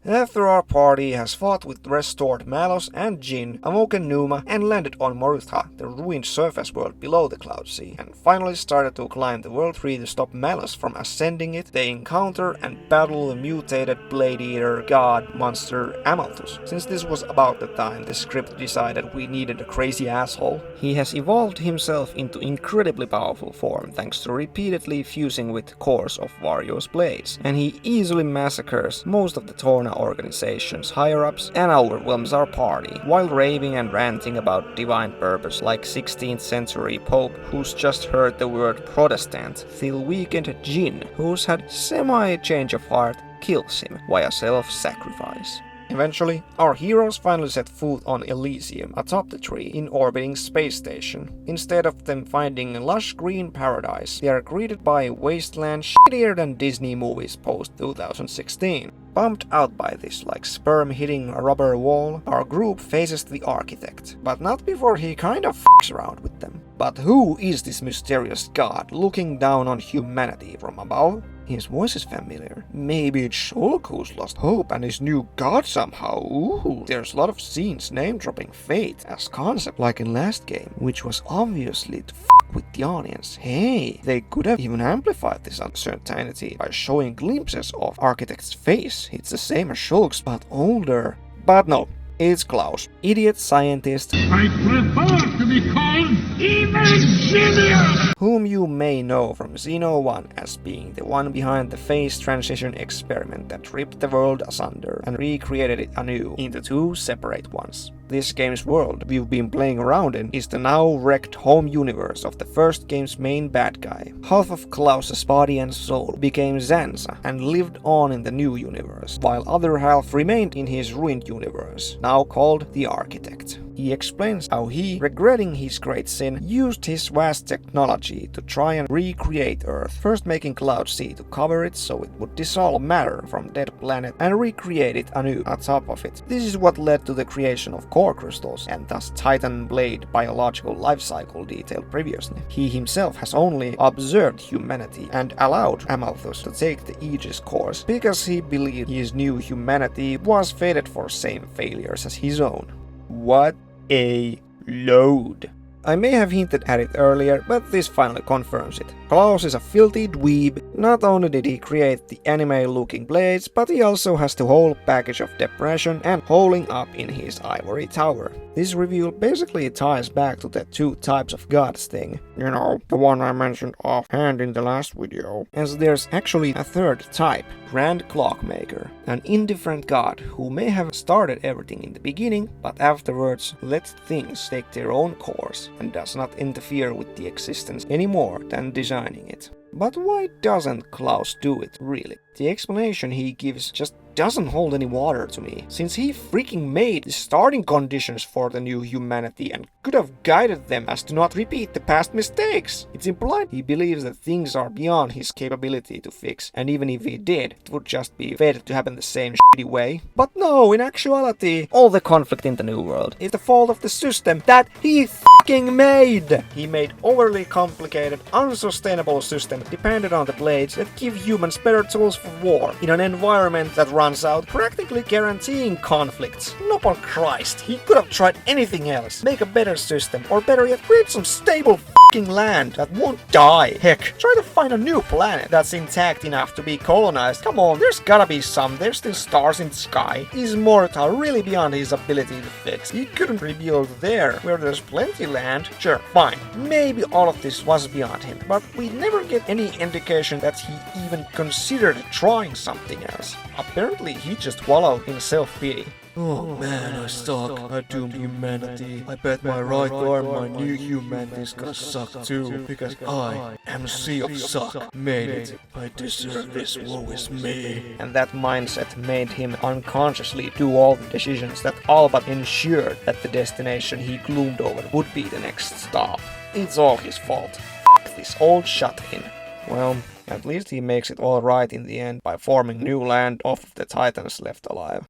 After our party has fought with restored Malos and Jin, awoken Numa and landed on Morutha, the ruined surface world below the Cloud Sea, and finally started to climb the World Tree to stop Malos from ascending it, they encounter and battle the mutated Blade Eater god monster Amalthus. Since this was about the time the script decided we needed a crazy asshole, he has evolved himself into incredibly powerful form thanks to repeatedly fusing with cores of various blades, and he easily massacres most of the Torna organization's higher-ups and overwhelms our party, while raving and ranting about divine purpose like 16th century Pope who's just heard the word Protestant, till weakened Jin, who's had semi-change of heart, kills him via self-sacrifice. Eventually, our heroes finally set foot on Elysium atop the tree in orbiting space station. Instead of them finding a lush green paradise, they are greeted by a wasteland shittier than Disney movies post 2016. Pumped out by this, like sperm hitting a rubber wall, our group faces the architect, but not before he kind of f***s around with them. But who is this mysterious god looking down on humanity from above? His voice is familiar. Maybe it's Shulk who's lost hope and his new god somehow. Ooh, there's a lot of scenes name-dropping fate as concept like in last game, which was obviously to f with the audience. Hey, they could have even amplified this uncertainty by showing glimpses of Architect's face. It's the same as Shulk's, but older. But no, it's Klaus, idiot scientist. I prefer to be called Evil Genius! Whom you may know from Xeno 1 as being the one behind the phase transition experiment that ripped the world asunder and recreated it anew into two separate ones. This game's world we've been playing around in is the now wrecked home universe of the first game's main bad guy. Half of Klaus's body and soul became Zanza and lived on in the new universe, while other half remained in his ruined universe, now called the Architect. He explains how he, regretting his great sin, used his vast technology to try and recreate Earth, first making Cloud Sea to cover it so it would dissolve matter from dead planet and recreate it anew on top of it. This is what led to the creation of core crystals and thus Titan Blade biological life cycle detailed previously. He himself has only observed humanity and allowed Amalthus to take the Aegis course because he believed his new humanity was fated for same failures as his own. What a load. I may have hinted at it earlier, but this finally confirms it. Klaus is a filthy dweeb. Not only did he create the anime-looking blades, but he also has the whole package of depression and holing up in his ivory tower. This reveal basically ties back to the two types of gods thing. You know, the one I mentioned offhand in the last video. As there's actually a third type, Grand Clockmaker, an indifferent god who may have started everything in the beginning, but afterwards let things take their own course and does not interfere with the existence any more than designing it. But why doesn't Klaus do it, really? The explanation he gives just doesn't hold any water to me, since he freaking made the starting conditions for the new humanity and could have guided them as to not repeat the past mistakes. It's implied he believes that things are beyond his capability to fix, and even if he did, it would just be fated to happen the same shitty way. But no, in actuality, all the conflict in the new world is the fault of the system that he fucking made! He made overly complicated, unsustainable system dependent on the blades that give humans better tools for war, in an environment that runs out, practically guaranteeing conflicts. No, on Christ, he could have tried anything else. Make a better system, or better yet, create some stable fucking land that won't die. Heck, try to find a new planet that's intact enough to be colonized. Come on, there's gotta be some. There's still stars in the sky. Is Mortal really beyond his ability to fix? He couldn't rebuild there, where there's plenty land. Sure, fine. Maybe all of this was beyond him, but we never get any indication that he even considered trying something else. Apparently, he just wallowed in self-pity. Oh man, I suck. I doomed humanity. I bet my right arm, my new humanity is gonna suck too. Because I, MC of Suck, made it. I deserve this, woe is me. And that mindset made him unconsciously do all the decisions that all but ensured that the destination he gloomed over would be the next stop. It's all his fault. F this old shut-in. Well, at least he makes it all right in the end by forming new land off of the Titans left alive.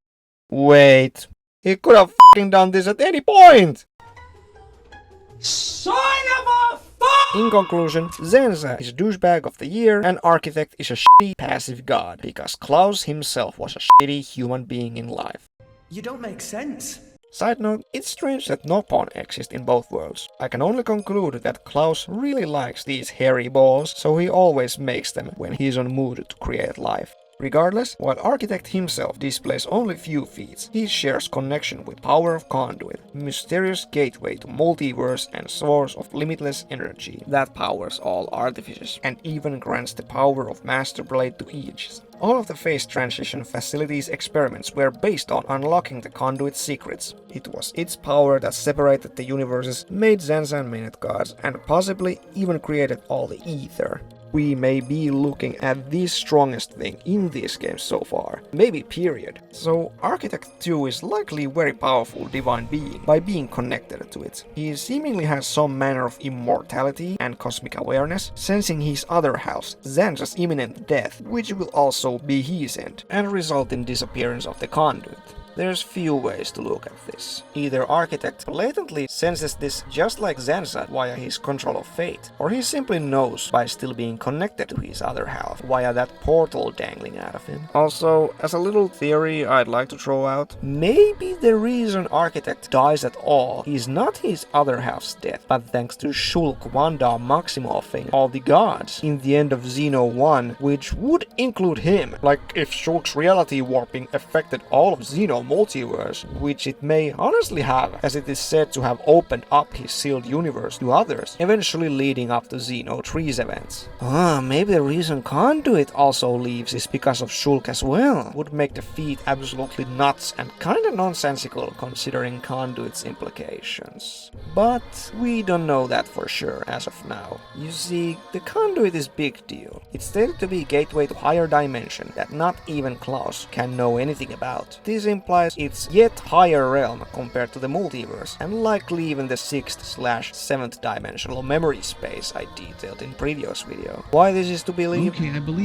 Wait, he could have f***ing done this at any point! Son of a fuck! In conclusion, Zanza is douchebag of the year and Architect is a shitty passive god, because Klaus himself was a shitty human being in life. You don't make sense. Side note, it's strange that no pawn exists in both worlds. I can only conclude that Klaus really likes these hairy balls, so he always makes them when he's on mood to create life. Regardless, while Architect himself displays only few feats, he shares connection with power of Conduit, mysterious gateway to multiverse and source of limitless energy that powers all artifices, and even grants the power of Master Blade to Aegis. All of the phase transition facilities experiments were based on unlocking the Conduit's secrets. It was its power that separated the universes, made Zanza and Manet gods, and possibly even created all the ether. We may be looking at the strongest thing in this game so far, maybe period. So Architect 2 is likely a very powerful divine being by being connected to it. He seemingly has some manner of immortality and cosmic awareness, sensing his other half, Zanza's imminent death, which will also be his end, and result in disappearance of the Conduit. There's few ways to look at this. Either Architect blatantly senses this just like Zanza via his control of fate, or he simply knows by still being connected to his other half via that portal dangling out of him. Also, as a little theory I'd like to throw out, maybe the reason Architect dies at all is not his other half's death, but thanks to Shulk Wanda Maximoffing all the gods in the end of Xeno 1, which would include him. Like if Shulk's reality warping affected all of Xeno multiverse, which it may honestly have, as it is said to have opened up his sealed universe to others, eventually leading up to Xeno 3's events. Maybe the reason Conduit also leaves is because of Shulk as well. Would make the feat absolutely nuts and kinda nonsensical considering Conduit's implications. But we don't know that for sure as of now. You see, the Conduit is big deal. It's stated to be a gateway to higher dimension that not even Klaus can know anything about. This implies it's yet higher realm compared to the multiverse, and likely even the 6th/7th dimensional memory space I detailed in previous video. Why this is to believe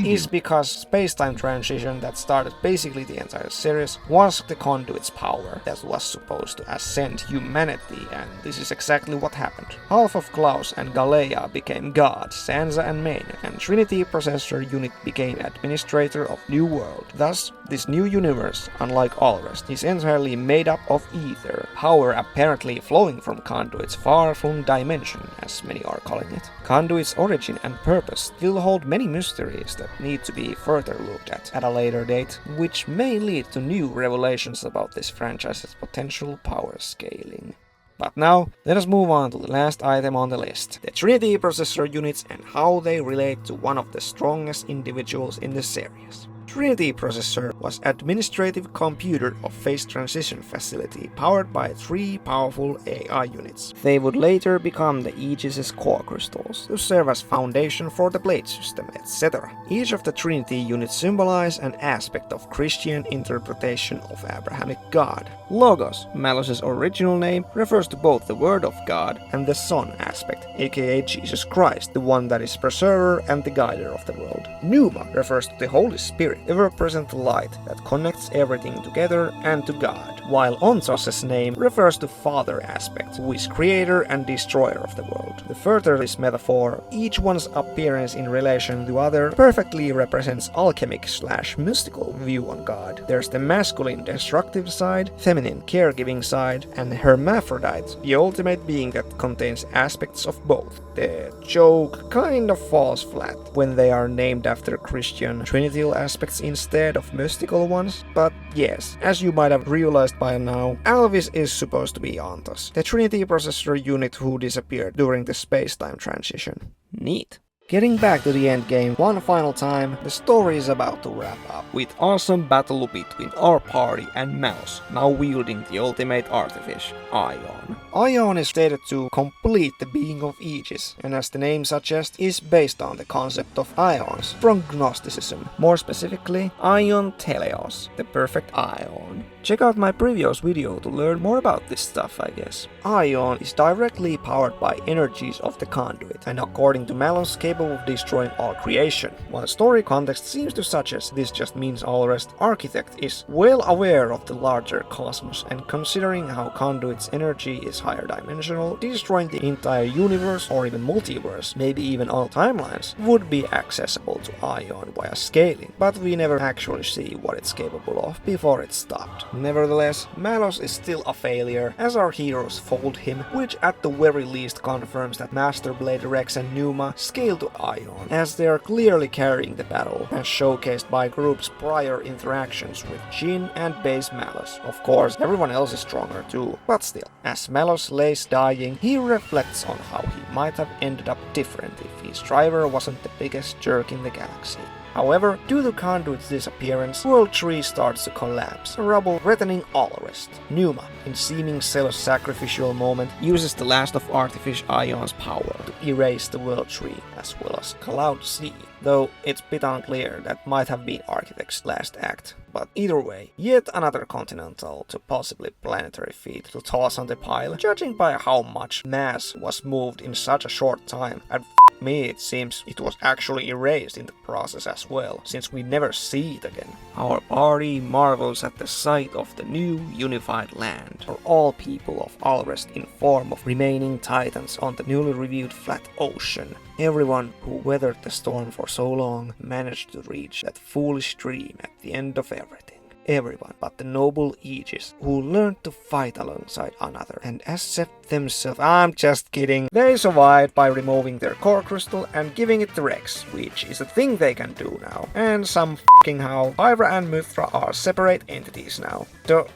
is because space-time transition that started basically the entire series was the Conduit's power that was supposed to ascend humanity, and this is exactly what happened. Half of Klaus and Galea became gods, Sansa and Maine, and Trinity Processor Unit became administrator of New World. Thus, this new universe, unlike all rest, is entirely made up of ether, power apparently flowing from Conduit's far-flung dimension, as many are calling it. Conduit's origin and purpose still hold many mysteries that need to be further looked at a later date, which may lead to new revelations about this franchise's potential power scaling. But now, let us move on to the last item on the list, the Trinity Processor Units and how they relate to one of the strongest individuals in the series. Trinity Processor was administrative computer of phase transition facility powered by 3 powerful AI units. They would later become the Aegis' core crystals to serve as foundation for the blade system, etc. Each of the Trinity units symbolize an aspect of Christian interpretation of Abrahamic God. Logos, Malus's original name, refers to both the Word of God and the Son aspect, aka Jesus Christ, the one that is preserver and the guider of the world. Pneuma refers to the Holy Spirit, ever-present light that connects everything together and to God, while Ontos' name refers to Father aspect, who is creator and destroyer of the world. To further this metaphor, each one's appearance in relation to other perfectly represents alchemic/mystical view on God. There's the masculine destructive side, feminine caregiving side, and hermaphrodite, the ultimate being that contains aspects of both. The joke kind of falls flat when they are named after Christian trinitial aspects instead of mystical ones, but yes, as you might have realized by now, Alvis is supposed to be Ontos, the Trinity Processor unit who disappeared during the space-time transition. Neat. Getting back to the endgame one final time, the story is about to wrap up with awesome battle between our party and Malus, now wielding the ultimate artifice, Ion. Ion is stated to complete the being of Aegis, and as the name suggests, is based on the concept of ions from Gnosticism, more specifically Ion Teleos, the perfect ion. Check out my previous video to learn more about this stuff, I guess. Ion is directly powered by energies of the Conduit, and according to Malus, capable of destroying all creation. While story context seems to suggest this just means all rest, Architect is well aware of the larger cosmos, and considering how Conduit's energy is higher dimensional, destroying the entire universe or even multiverse, maybe even all timelines, would be accessible to Ion via scaling, but we never actually see what it's capable of before it stopped. Nevertheless, Malus is still a failure, as our heroes fold him, which at the very least confirms that Master Blade Rex and Pneuma scale to Ion, as they are clearly carrying the battle, as showcased by group's prior interactions with Jin and base Malus. Of course, everyone else is stronger too, but still, as Malus lays dying, he reflects on how he might have ended up different if his driver wasn't the biggest jerk in the galaxy. However, due to Conduit's disappearance, World 3 starts to collapse, rubble threatening all rest. Pneuma, in seeming self-sacrificial moment, uses the last of Artifice Ion's power to erase the World 3, as well as Cloud Sea, though it's a bit unclear that might have been Architect's last act. But either way, yet another continental to possibly planetary feat to toss on the pile, judging by how much mass was moved in such a short time, I'd me it seems it was actually erased in the process as well, since we never see it again. Our party marvels at the sight of the new unified land, for all people of Alrest in form of remaining titans on the newly reviewed flat ocean. Everyone who weathered the storm for so long managed to reach that foolish dream at the end of everything. Everyone but the noble Aegis, who learned to fight alongside another and accept themselves. I'm just kidding. They survived by removing their core crystal and giving it to Rex, which is a thing they can do now. And some f***ing how Hydra and Mythra are separate entities now.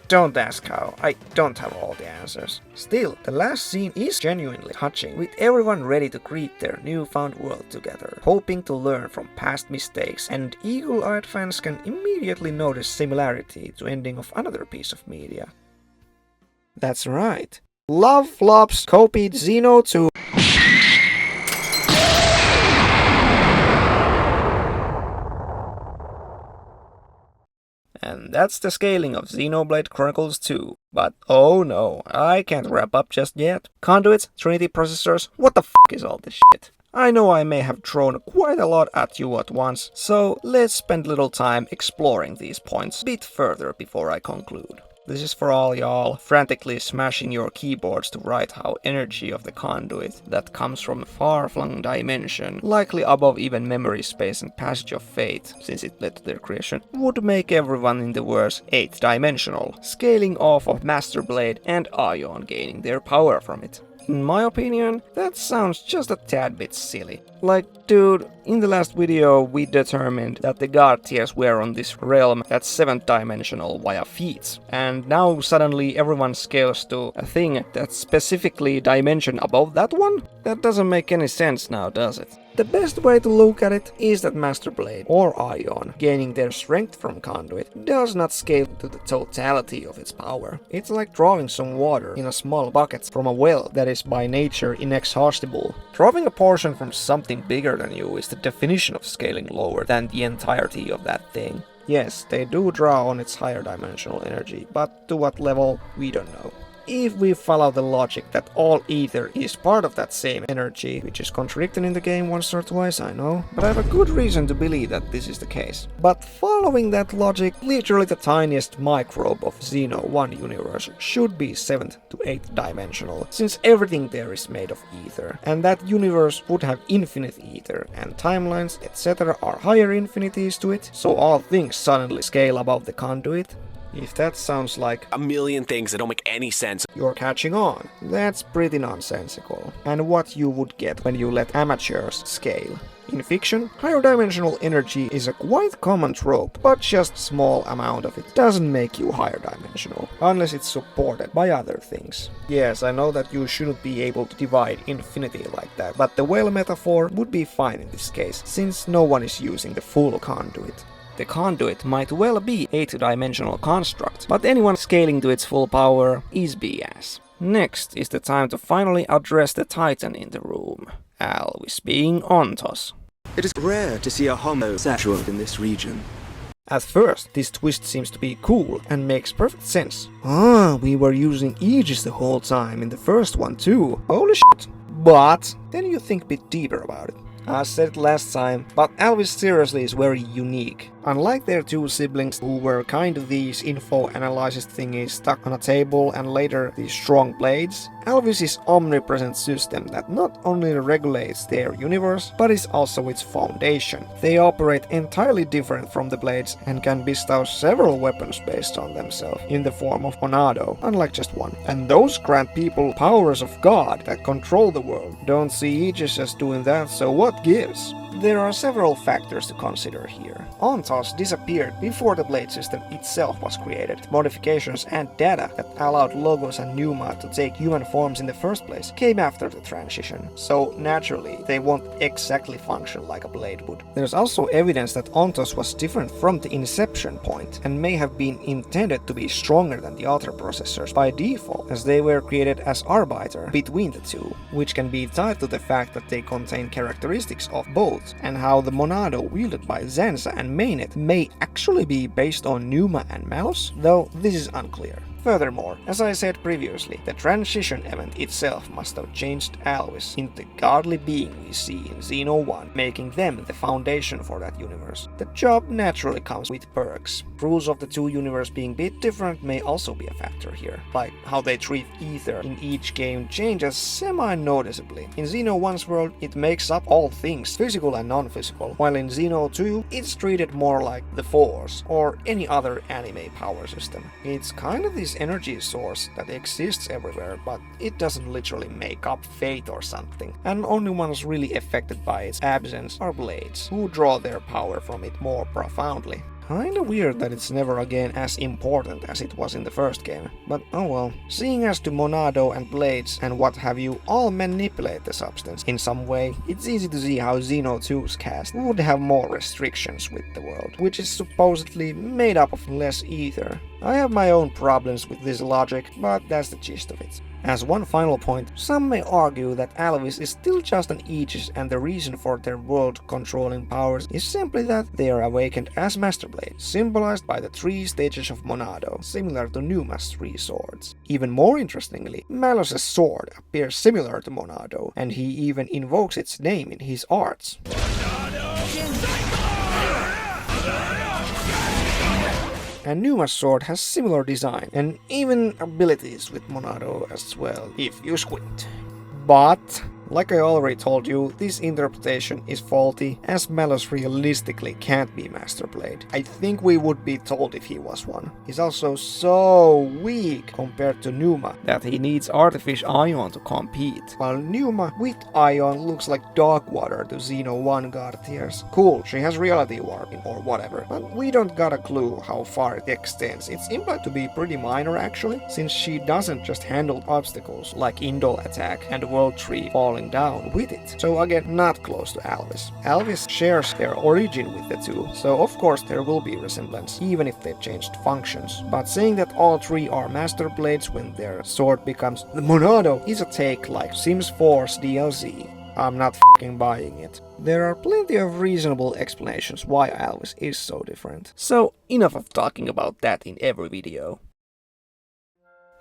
Don't ask how, I don't have all the answers. Still, the last scene is genuinely touching, with everyone ready to greet their newfound world together, hoping to learn from past mistakes, and eagle-eyed fans can immediately notice similarity to ending of another piece of media. That's right. Love Flops copied Xeno 2. And that's the scaling of Xenoblade Chronicles 2. But oh no, I can't wrap up just yet. Conduit, Trinity processors, what the f*** is all this shit? I know I may have thrown quite a lot at you at once, so let's spend little time exploring these points a bit further before I conclude. This is for all y'all frantically smashing your keyboards to write how energy of the conduit that comes from a far-flung dimension, likely above even memory space and passage of fate, since it led to their creation, would make everyone in the verse 8th-dimensional, scaling off of Master Blade and Aion gaining their power from it. In my opinion, that sounds just a tad bit silly. Like, dude, in the last video we determined that the god tiers were on this realm that's 7th dimensional via feats, and now suddenly everyone scales to a thing that's specifically dimension above that one? That doesn't make any sense now, does it? The best way to look at it is that Master Blade, or Aion, gaining their strength from Conduit, does not scale to the totality of its power. It's like drawing some water in a small bucket from a well that is by nature inexhaustible. Drawing a portion from something bigger than you is the definition of scaling lower than the entirety of that thing. Yes, they do draw on its higher dimensional energy, but to what level, we don't know. If we follow the logic that all ether is part of that same energy, which is contradicted in the game once or twice, I know, but I have a good reason to believe that this is the case. But following that logic, literally the tiniest microbe of Xeno 1 universe should be 7th to 8th dimensional, since everything there is made of ether, and that universe would have infinite ether, and timelines, etc. are higher infinities to it, so all things suddenly scale above the conduit. If that sounds like a million things that don't make any sense, you're catching on. That's pretty nonsensical, and what you would get when you let amateurs scale. In fiction, higher dimensional energy is a quite common trope, but just small amount of it doesn't make you higher dimensional, unless it's supported by other things. Yes, I know that you shouldn't be able to divide infinity like that, but the well metaphor would be fine in this case, since no one is using the full conduit. The conduit might well be a 8th-dimensional construct, but anyone scaling to its full power is BS. Next is the time to finally address the titan in the room, Alvis being Ontos. It is rare to see a homosexual in this region. At first, this twist seems to be cool and makes perfect sense. Ah, we were using Aegis the whole time in the first one too. Holy shit. But then you think a bit deeper about it. I said it last time, but Alvis seriously is very unique. Unlike their two siblings who were kind of these info analysis thingies stuck on a table and later these strong blades, Alvis is omnipresent system that not only regulates their universe, but is also its foundation. They operate entirely different from the blades and can bestow several weapons based on themselves in the form of monado, unlike just one. And those grant people powers of God that control the world. Don't see Aegis as doing that, so what gives? There are several factors to consider here. Ontos disappeared before the blade system itself was created. Modifications and data that allowed Logos and Pneuma to take human forms in the first place came after the transition, so naturally they won't exactly function like a blade would. There's also evidence that Ontos was different from the inception point and may have been intended to be stronger than the other processors by default, as they were created as arbiter between the two, which can be tied to the fact that they contain characteristics of both, and how the monado wielded by Zanza and Mainnet may actually be based on Pneuma and Malus, though this is unclear. Furthermore, as I said previously, the transition event itself must have changed Alvis into the godly being we see in Xeno 1, making them the foundation for that universe. The job naturally comes with perks. Rules of the two universes being a bit different may also be a factor here, like how they treat ether in each game changes semi-noticeably. In Xeno 1's world, it makes up all things, physical and non-physical, while in Xeno 2, it's treated more like the Force or any other anime power system. It's kind of this energy source that exists everywhere, but it doesn't literally make up fate or something. And only ones really affected by its absence are blades, who draw their power from it more profoundly. Kinda weird that it's never again as important as it was in the first game, but oh well. Seeing as to Monado and Blades and what have you all manipulate the substance in some way, it's easy to see how Xeno 2's cast would have more restrictions with the world, which is supposedly made up of less ether. I have my own problems with this logic, but that's the gist of it. As one final point, some may argue that Alvis is still just an Aegis and the reason for their world-controlling powers is simply that they are awakened as Master Blades, symbolized by the 3 stages of Monado, similar to Numa's 3 swords. Even more interestingly, Malos's sword appears similar to Monado, and he even invokes its name in his arts. And Numa's sword has similar design and even abilities with Monado as well, if you squint. But like I already told you, this interpretation is faulty, as Malos realistically can't be Master Blade. I think we would be told if he was one. He's also so weak compared to Numa that he needs Artifice Ion to compete, while Numa with Ion looks like dog water to Xeno 1 god tiers. Cool, she has reality warping or whatever, but we don't got a clue how far it extends. It's implied to be pretty minor actually, since she doesn't just handle obstacles like Indol attack and World Tree falling down with it. So again, not close to Alvis. Alvis shares their origin with the two, so of course there will be resemblance, even if they've changed functions. But saying that all 3 are Master Blades when their sword becomes the Monado is a take like Sims 4's DLC. I'm not f***ing buying it. There are plenty of reasonable explanations why Alvis is so different. So enough of talking about that in every video.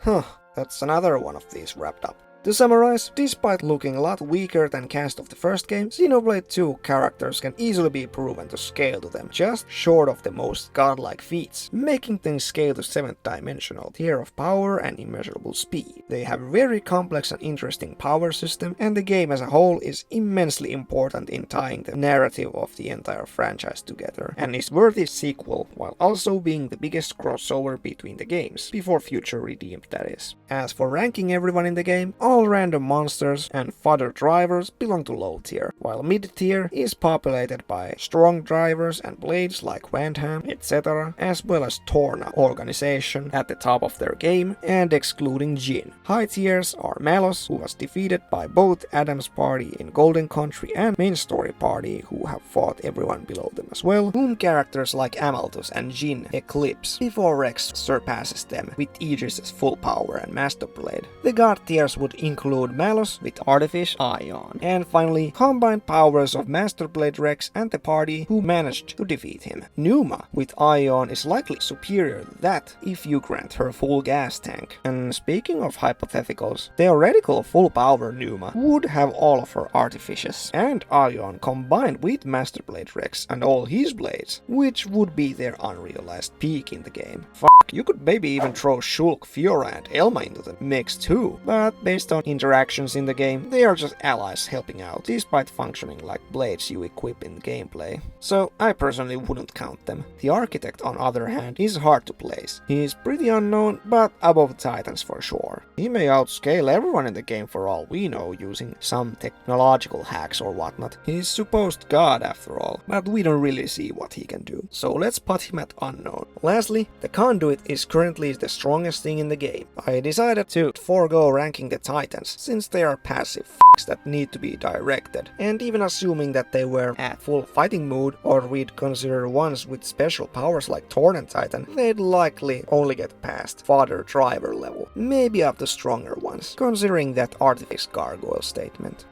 That's another one of these wrapped up. To summarize, despite looking a lot weaker than cast of the first game, Xenoblade 2 characters can easily be proven to scale to them, just short of the most godlike feats, making things scale to 7th dimensional tier of power and immeasurable speed. They have a very complex and interesting power system, and the game as a whole is immensely important in tying the narrative of the entire franchise together, and is worthy sequel, while also being the biggest crossover between the games, before future redeemed that is. As for ranking everyone in the game, all random monsters and fodder drivers belong to low tier, while mid tier is populated by strong drivers and blades like Vandham, etc., as well as Torna organization at the top of their game, and excluding Jin. High tiers are Malos, who was defeated by both Adam's party in Golden Country and main story party, who have fought everyone below them as well, whom characters like Amalthus and Jin eclipse before Rex surpasses them with Aegis' full power and Master Blade. The god tiers would include Malos with Artifice Ion, and finally combined powers of Master Blade Rex and the party who managed to defeat him. Numa with Ion is likely superior to that if you grant her full gas tank. And speaking of hypotheticals, theoretical full power Numa would have all of her artifices and Ion combined with Master Blade Rex and all his blades, which would be their unrealized peak in the game. You could maybe even throw Shulk, Fiora and Elma into the mix too, but based on interactions in the game, they are just allies helping out, despite functioning like blades you equip in gameplay. So I personally wouldn't count them. The Architect, on other hand, is hard to place. He is pretty unknown, but above Titans for sure. He may outscale everyone in the game for all we know using some technological hacks or whatnot. He's supposed god after all, but we don't really see what he can do. So let's put him at unknown. Lastly, the Conduit is currently the strongest thing in the game. I decided to forego ranking the Titans, since they are passive f***s that need to be directed, and even assuming that they were at full fighting mood, or we'd consider ones with special powers like Torna and Titan, they'd likely only get past fodder driver level, maybe up to stronger ones, considering that Artifice Gargoyle statement.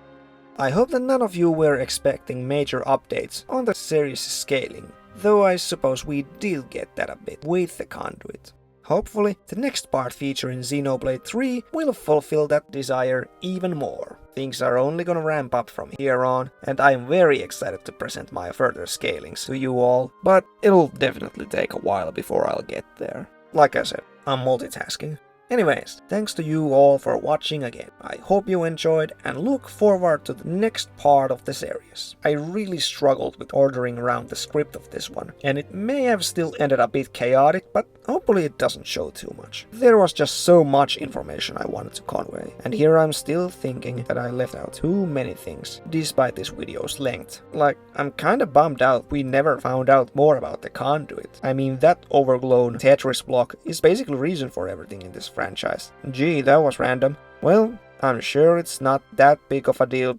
I hope that none of you were expecting major updates on the series scaling, though I suppose we did get that a bit with the Conduit. hopefully the next part featuring Xenoblade 3 will fulfill that desire even more. Things are only gonna ramp up from here on, and I'm very excited to present my further scalings to you all, but it'll definitely take a while before I'll get there. Like I said, I'm multitasking. Anyways, thanks to you all for watching again. I hope you enjoyed and look forward to the next part of the series. I really struggled with ordering around the script of this one, and it may have still ended a bit chaotic, but hopefully it doesn't show too much. There was just so much information I wanted to convey, and here I'm still thinking that I left out too many things, despite this video's length. Like, I'm kinda bummed out we never found out more about the Conduit. I mean, that overgrown Tetris block is basically the reason for everything in this franchise. Gee, that was random. Well, I'm sure it's not that big of a deal.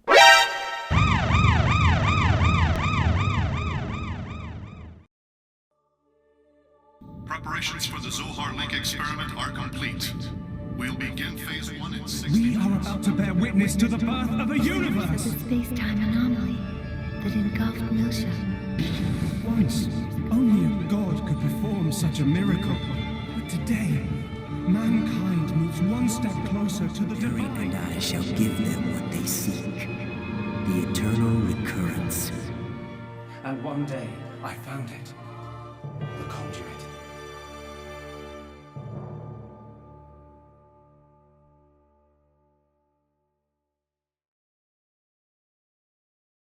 Preparations for the Zohar Link experiment are complete. We'll begin phase 1 in 60 We are about to bear witness to the birth of a universe! The space-time anomaly that engulfed Milsha. Once, only a god could perform such a miracle. But today, mankind moves one step closer to the divine. And I shall give them what they seek. The eternal recurrence. And one day, I found it.